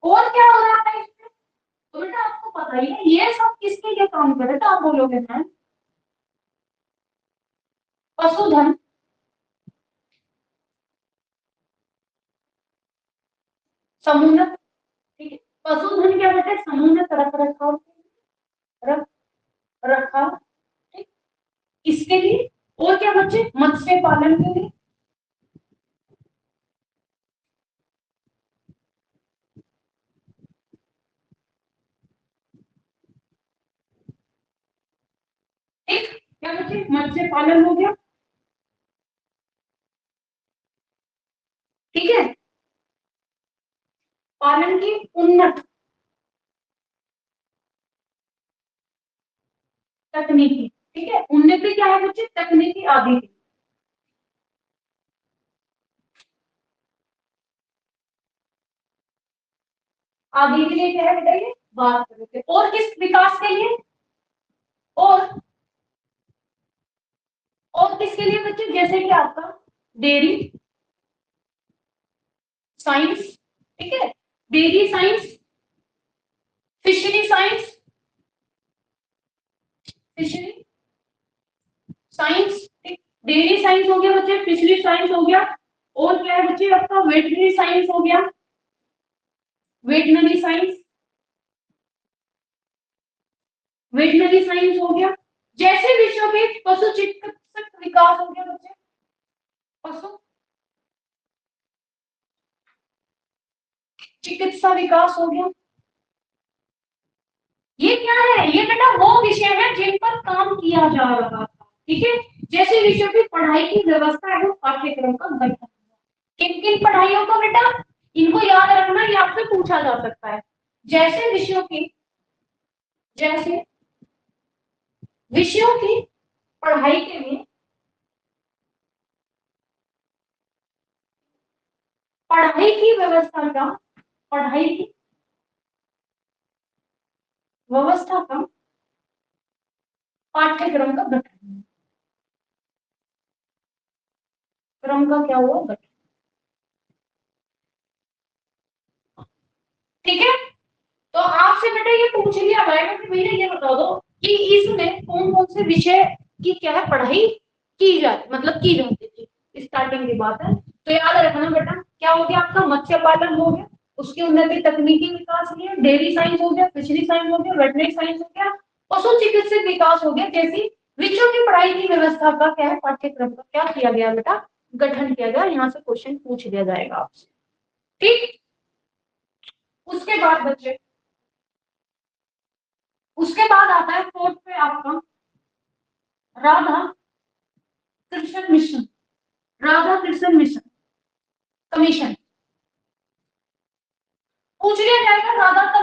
और क्या हो रहा है इसमें, तो बेटा आपको पता ही है ये सब किसके लिए काम कर रहे थे, आप बोलोगे मैम, पशुधन समूह, ठीक है, पशुधन क्या बेटा, समूह रख रखाव, रख रखाव, ठीक, इसके लिए, और क्या बच्चे, मत्स्य पालन के लिए, ठीक, क्या बच्चे, मत्स्य पालन हो गया, ठीक है, पालन की उन्नत तकनीकी, ठीक है, उन्नति क्या है बच्चे, तकनीकी आदि की, आदि के लिए क्या है बेटा, ये बात कर रहे थे, और किस विकास के लिए, और किसके लिए बच्चे, जैसे कि आपका डेयरी साइंस, ठीक है, dairy science, fishery science, fishery science, ठीक, डेयरी साइंस हो गया बच्चे, फिशरी साइंस हो गया, और क्या है बच्चे आपका वेटनरी साइंस हो गया, वेटनरी साइंस, वेटनरी साइंस हो गया, जैसे विषयों के पशु चिकित्सक विकास हो गया बच्चे, पशु चिकित्सा विकास हो गया, ये क्या है, ये बेटा वो विषय है जिन पर काम किया जा रहा था, ठीक है, जैसे विषयों की पढ़ाई की व्यवस्था है वो पाठ्यक्रम का गठन, किन किन पढ़ाइयों का बेटा, इनको याद रखना, ये आपसे पूछा जा सकता है, जैसे विषयों की, जैसे विषयों की पढ़ाई के लिए, पढ़ाई की व्यवस्था का, पढ़ाई की व्यवस्था का पाठ्यक्रम का गठन, क्रम का क्या हुआ, गठन। ठीक है, तो आपसे बेटा ये पूछ लिया जाएगा कि भैया ये बता दो कि इसमें कौन कौन से विषय की क्या है पढ़ाई की जाती, मतलब की जाती थी, स्टार्टिंग की बात है। तो याद रखना बेटा, क्या हो गया आपका, मत्स्य पालन हो गया, उसकी उन्नति तकनीकी विकास हो गया, डेयरी साइंस हो गया, फिशरी साइंस हो गया, वेटनरी साइंस हो गया, पशु चिकित्सक विकास हो गया, जैसी विषयों की पढ़ाई की व्यवस्था का क्या है, पाठ्यक्रम का क्या किया गया बेटा, गठन किया गया। यहाँ से क्वेश्चन पूछ लिया जाएगा आपसे। ठीक, उसके बाद बच्चे, उसके बाद आता है फोर्थ पे आपका Radha Krishna mission, Radha Krishna mission commission. पूछ लिया जाएगा राधा का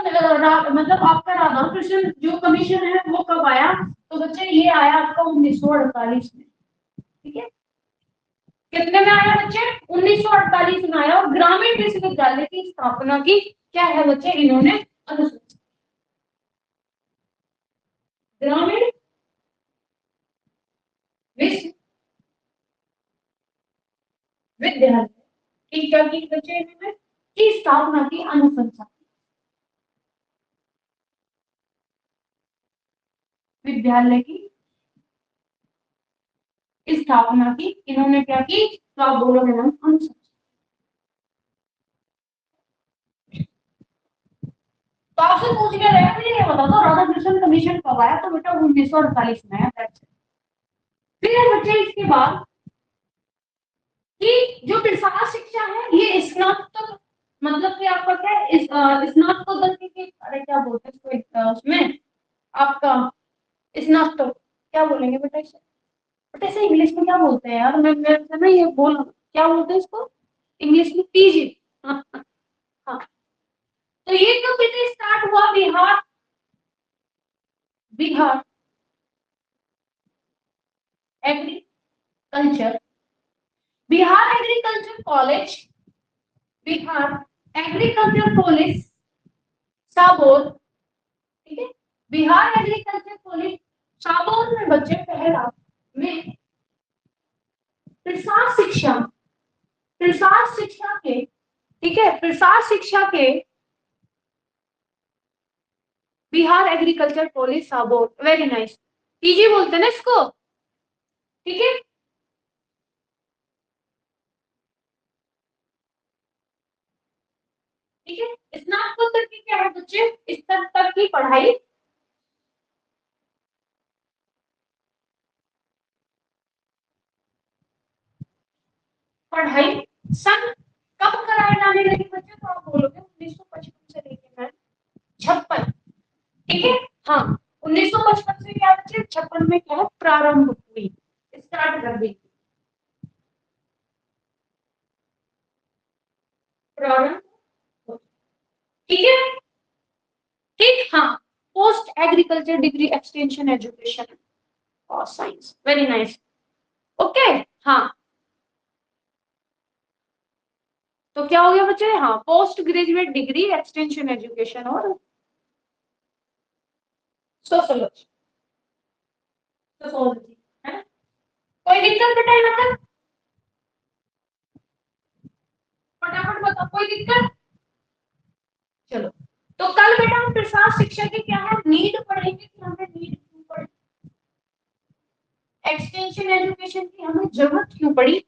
मतलब आपका राधा कृष्ण जो कमीशन है वो कब आया, तो बच्चे ये आया आपका 1948 में। ठीक है, कितने में आया बच्चे, 1948 में आया, और ग्रामीण विश्वविद्यालय की स्थापना की क्या है बच्चे, इन्होंने अनुसूचित ग्रामीण विश्वविद्यालय की क्या की बच्चे, इन्होंने की स्थापना की, अनुशंसा विद्यालय की स्थापना की, इन्होंने क्या की, तो आप बोलोगे ना अनुशंसा। तो आपसे पूछ के रहेगा, मुझे ये बता दो राधा कृष्ण कमीशन कब आया, तो बेटा 1948 में आया। फिर है बच्चे इसके बाद कि जो प्रसार शिक्षा है ये स्नातक, मतलब कि आपका क्या है, स्नातकोत्तर की, अरे क्या बोलते हैं इसको, उसमें आपका स्नातक क्या बोलेंगे बेटा इसे, बट ऐसे इंग्लिश में क्या बोलते हैं यार, मैं मेरे से ना ये बोल, क्या बोलते हैं इसको इंग्लिश में, पीजी। हाँ हाँ। तो ये कब से स्टार्ट हुआ, Bihar, Bihar agriculture, Bihar agriculture college, Bihar agriculture college Sabour. ठीक है, बिहार एग्रीकल्चर कॉलेज साबोर में बच्चे पहला में प्रसार शिक्षा, प्रसार शिक्षा के, ठीक है, प्रसार शिक्षा के Bihar agriculture college Sabour, very nice, PG बोलते हैं ना इसको। ठीक है, ठीक है, स्नातकोत्तर की क्या है बच्चे, स्तर तक की पढ़ाई, पढ़ाई सन कब कराए जाने लगी बच्चे, तो आप बोलोगे 1955 से लेकर 56। ठीक है, हाँ 1955 से क्या बच्चे, 56 में क्या है, प्रारंभ हुई, स्टार्ट कर दी, प्रारंभ। ठीक है, ठीक, हाँ, post agriculture degree extension education और साइंस, वेरी नाइस। ओके, हाँ, तो क्या हो गया बच्चे, हाँ post graduate degree extension education और सोशोलॉजी, सोशोलॉजी, है ना, कोई दिक्कत बेटा यहाँ तक, फटाफट बताओ कोई दिक्कत। चलो, तो कल बेटा हम प्रसार शिक्षा की क्या है, नीड पढ़ेंगे कि हमें नीड क्यों पड़ी, एक्सटेंशन एजुकेशन की हमें जरूरत क्यों पड़ी,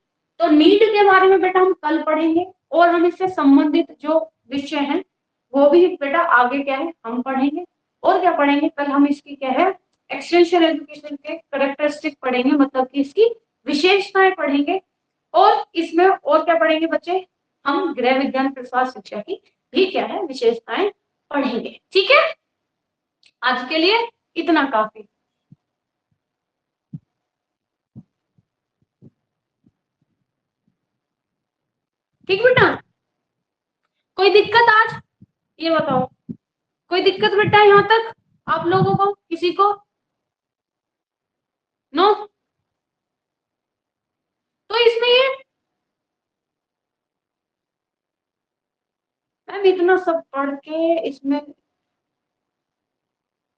तो नीड के बारे में बेटा हम कल पढ़ेंगे, और हम इससे संबंधित जो विषय हैं वो भी बेटा आगे क्या है हम पढ़ेंगे। और क्या पढ़ेंगे कल हम, इसकी क्या है, एक्सटेंशन एजुकेशन के करेक्टरिस्टिक पढ़ेंगे, मतलब कि इसकी विशेषताएं पढ़ेंगे। और इसमें और क्या पढ़ेंगे बच्चे, हम गृह विज्ञान प्रसार शिक्षा की भी क्या है विशेषताएं पढ़ेंगे। ठीक है, आज के लिए इतना काफी। ठीक बेटा, कोई दिक्कत आज, ये बताओ, कोई दिक्कत बेटा यहाँ तक आप लोगों को, किसी को, नो, तो इसमें ये मैम इतना सब पढ़ के इसमें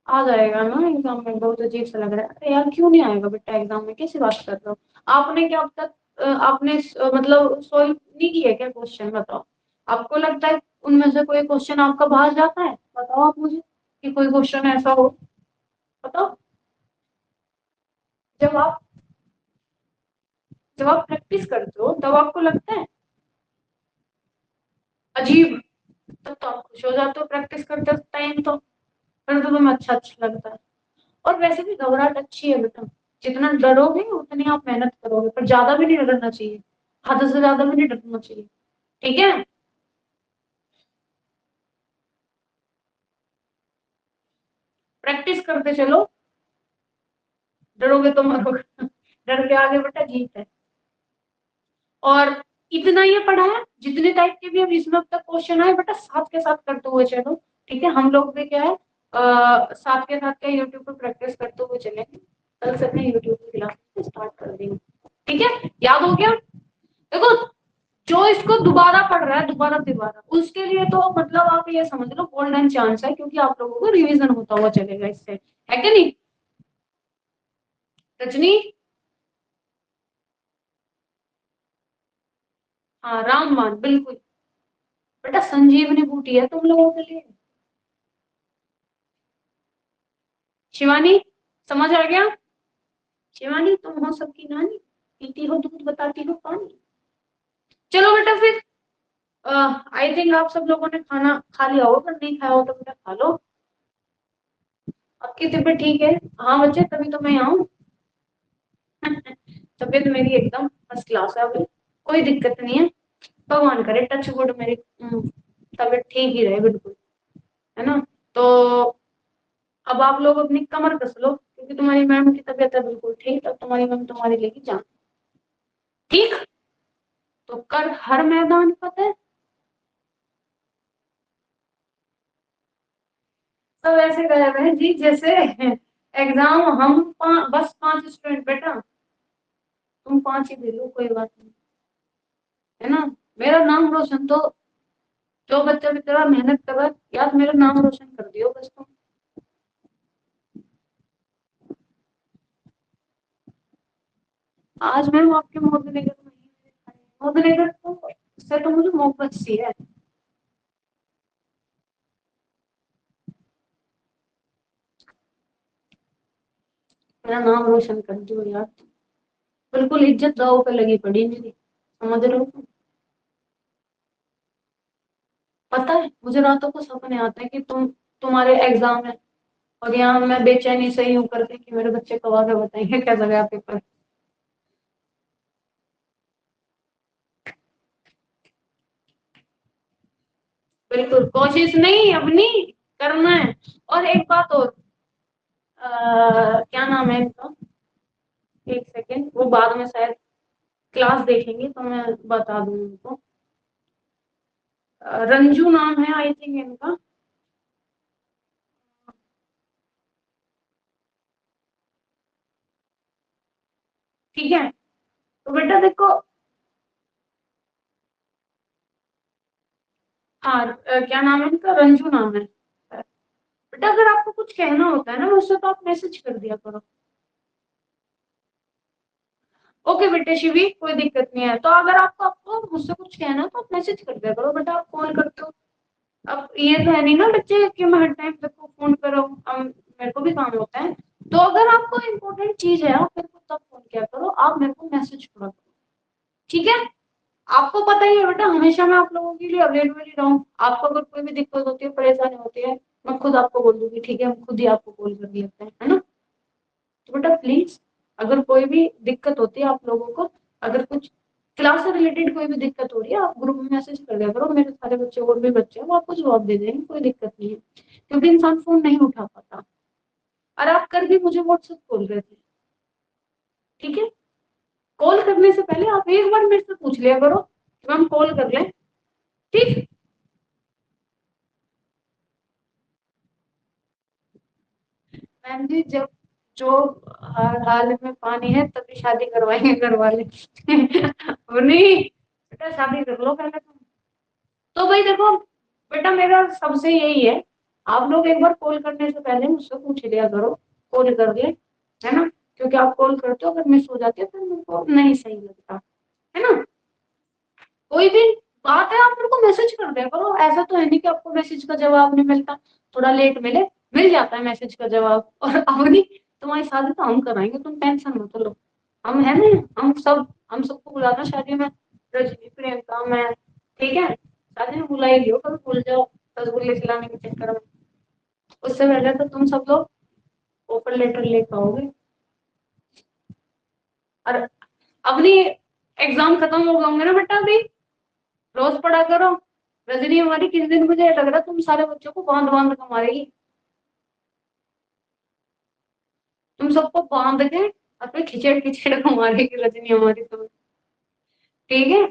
आ जाएगा ना एग्जाम में, बहुत अजीब सा लग रहा है, अरे यार क्यों नहीं आएगा बेटा एग्जाम में, कैसी बात कर रहे हो, आपने क्या अब तक आपने मतलब सॉल्व नहीं किया क्या क्वेश्चन, बताओ। आपको लगता है उनमें से कोई क्वेश्चन आपका बाहर जाता है? बताओ आप मुझे कि कोई क्वेश्चन ऐसा हो, बताओ। जब आप जब आप प्रैक्टिस करते हो तब आपको लगता है अजीब, तब तो आप खुश हो जाते हो प्रैक्टिस करते टाइम, तो फिर तो तुम्हें अच्छा अच्छा लगता है। और वैसे भी घबराहट अच्छी है बेटा, जितना डरोगे उतनी आप मेहनत करोगे, पर ज्यादा भी नहीं डरना चाहिए, हद से ज्यादा भी नहीं डरना चाहिए, ठीक है। प्रैक्टिस करते चलो, डरोगे तो मरोगे। डर के आगे बेटा जीत है। और इतना ये पढ़ा है, जितने टाइप के भी अब इसमें अब तक क्वेश्चन आए बेटा साथ के साथ करते हुए चलो, ठीक है। हम लोग भी क्या है, साथ के साथ क्या यूट्यूब पे प्रैक्टिस करते हुए चलेंगे, कल से अपने यूट्यूब की क्लास स्टार्ट कर देंगे, ठीक है। याद हो गया? देखो, जो इसको दोबारा पढ़ रहा है दोबारा दोबारा, उसके लिए तो मतलब आप ये समझ लो गोल्डन चांस है, क्योंकि आप लोगों को रिवीजन होता हुआ चलेगा इससे, है कि नहीं रजनी? हाँ रामबाण बिल्कुल, बेटा संजीवनी बूटी है तुम लोगों के लिए। शिवानी, समझ आ गया? शिवानी तुम हो सबकी नानी, पीती हो दूध बताती हो पानी। चलो बेटा फिर, आई थिंक आप सब लोगों ने खाना खा लिया हो, अगर नहीं खाया हो तो बेटा खा लो। आपकी तबीयत ठीक है? हाँ बच्चे, तभी तो मैं आऊँ। तबीयत मेरी एकदम फर्स्ट क्लास है अभी, कोई दिक्कत नहीं है। भगवान करे टच वुड मेरी तबीयत ठीक ही रहे बिल्कुल, है ना। तो अब आप लोग अपनी कमर कस लो, क्योंकि तुम्हारी मैम की तबीयत है बिल्कुल ठीक, अब तुम्हारी मैम तुम्हारी लेगी जान, ठीक। तो कर हर मैदान फतेह। सब ऐसे कह रहे हैं जी जैसे एग्जाम हम बस 5 स्टूडेंट बेटा, तुम 5 ही दे लो कोई बात नहीं, है ना। मेरा नाम रोशन तो, जो बच्चा भी तेरा मेहनत कर रहा है यार, मेरा नाम रोशन कर दियो बस तुम। आज मैम आपके मोदीनगर में, मोदीनगर तो से तो मुझे मोहब्बत सी है। मेरा नाम रोशन कर दियो यार, बिल्कुल इज्जत दाव पे लगी पड़ी मेरी, समझ रहे हो? पता है मुझे रातों को सपने आते हैं कि तुम्हारे एग्जाम है, और यहाँ मैं बेचैनी से यूं करके कि मेरे बच्चे कब आके बताएंगे कैसा गया पेपर। बिल्कुल कोशिश नहीं अपनी करना है। और एक बात और, क्या नाम है इनका, एक सेकेंड, वो बाद में शायद क्लास देखेंगे तो मैं बता दूंगी उनको। रंजू नाम है आई थिंक इनका, ठीक है। तो बेटा देखो, हाँ क्या नाम है इनका, रंजू नाम है। बेटा अगर आपको कुछ कहना होता है ना मुझसे तो आप मैसेज कर दिया करो। ओके बेटे शिवी, कोई दिक्कत नहीं है, तो अगर आपको आपको मुझसे कुछ कहना है तो आप मैसेज कर दिया करो बेटा, आप कॉल करते हो। अब ये तो है नहीं ना बच्चे कि मैं हर टाइम तक को फोन करो, मेरे को भी काम होता है। तो अगर आपको इम्पोर्टेंट चीज है आप मेरे को तब फोन किया करो, आप मेरे को मैसेज करो, ठीक है। आपको पता ही है बेटा हमेशा मैं आप लोगों के लिए अवेलेबल ही रहूँ, आपको अगर कोई भी दिक्कत होती है परेशानी होती है, मैं खुद आपको बोल दूंगी, ठीक है, हम खुद ही आपको कॉल कर लेते हैं, है ना। तो बेटा प्लीज, अगर कोई भी दिक्कत होती है आप लोगों को, अगर कुछ क्लास से रिलेटेड कोई भी दिक्कत हो रही है, आप ग्रुप में मैसेज कर दिया करो, मेरे सारे बच्चे और भी बच्चे हैं वो आपको जवाब दे देंगे, कोई दिक्कत नहीं है, क्योंकि इंसान फोन नहीं उठा पाता। और आप कर भी मुझे व्हाट्सएप कॉल रहे थे, ठीक है। कॉल करने से पहले आप एक बार मेरे से पूछ लिया करो कि हम कॉल कर लें, ठीक। मैम जी जब जो हर हाल में पानी है तभी शादी करवाएंगे घर वाले। अब नहीं, बेटा शादी कर लो पहले तुम। तो भाई देखो बेटा, मेरा सबसे यही है, आप लोग एक बार कॉल करने से पहले मुझसे पूछ लिया करो, कॉल कर ले, है ना। क्योंकि आप कॉल करते हो अगर मिस हो जाती है फिर मेरे को नहीं सही लगता, है ना। कोई भी बात है आप मेरे को मैसेज कर दिया करो, ऐसा तो है नहीं कि आपको मैसेज का जवाब नहीं मिलता, थोड़ा लेट मिले, मिल जाता है मैसेज का जवाब। और अब नहीं, तुम्हारी शादी तो हम कराएंगे, तुम टेंशन मत लो। हम है ना, हम सबको बुलाना शादी में, रजनी प्रियंका मैं, ठीक है, शादी में बुला ही लियो, कभी भूल जाओ रसगुल्ले खिलाने के चक्कर में। उससे पहले तो तुम सब लोग ऑफर लेटर लेकर आओगे। और अपनी एग्जाम खत्म हो गए होंगे ना बेटा अभी, रोज पढ़ा करो। रजनी हमारी किस दिन, मुझे लग रहा है तुम सारे बच्चों को बांध बांध कर मारेगी, तुम सबको बांध के और फिर खिचड़ खिचड़ को मारेगी रजनी हमारी तो, ठीक है।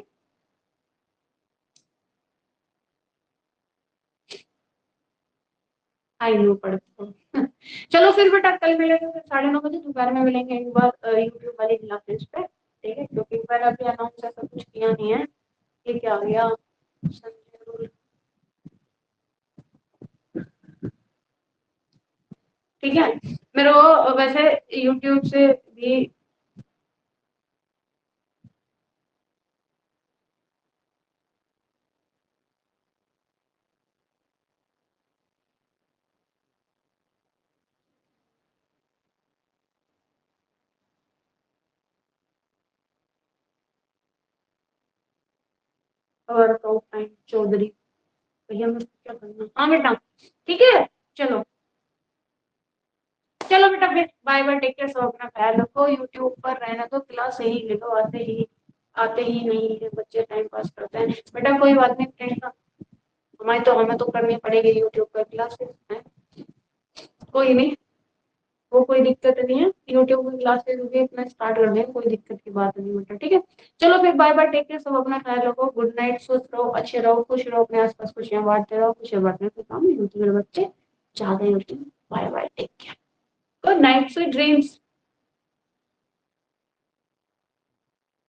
आई नो पढ़ते हो। चलो फिर बेटा कल मिलेंगे फिर 9:30 बजे, दोपहर में मिलेंगे एक बार यूट्यूब वाली क्लासेस पे, ठीक है, क्योंकि एक बार अभी अनाउंस ऐसा कुछ किया नहीं है। ये क्या आ गया, संजय रूल, ठीक है। मेरे को वैसे यूट्यूब से भी वर्कआउट टाइम चौधरी, भैया मैं क्या करना, हाँ बेटा, ठीक है। चलो, चलो बेटा फिर बाय बाय, टेक केयर, सब अपना ख्याल रखो, यूट्यूब पर रहना तो क्लास से ही ले लो, आते ही नहीं है बच्चे, टाइम पास करते हैं बेटा, कोई बात नहीं प्रियंका, हमें तो करनी पड़ेगी यूट्यूब पर क्लासेस है, कोई नहीं, वो कोई दिक्कत नहीं है, यूट्यूब की क्लासेस भी अपना स्टार्ट कर देंगे, कोई दिक्कत की बात नहीं बेटा, ठीक है। चलो फिर बाय बाय, टेक केयर, सब अपना ख्याल रखो, गुड नाइट, स्वस्थ रहो, अच्छे रहो, खुश रहो, अपने आसपास खुशियां बांटते रहो, खुशियां बांटने से काम नहीं होती मेरे बच्चे, ज्यादा ही होती है। Bye bye, take care, good night, sweet dreams.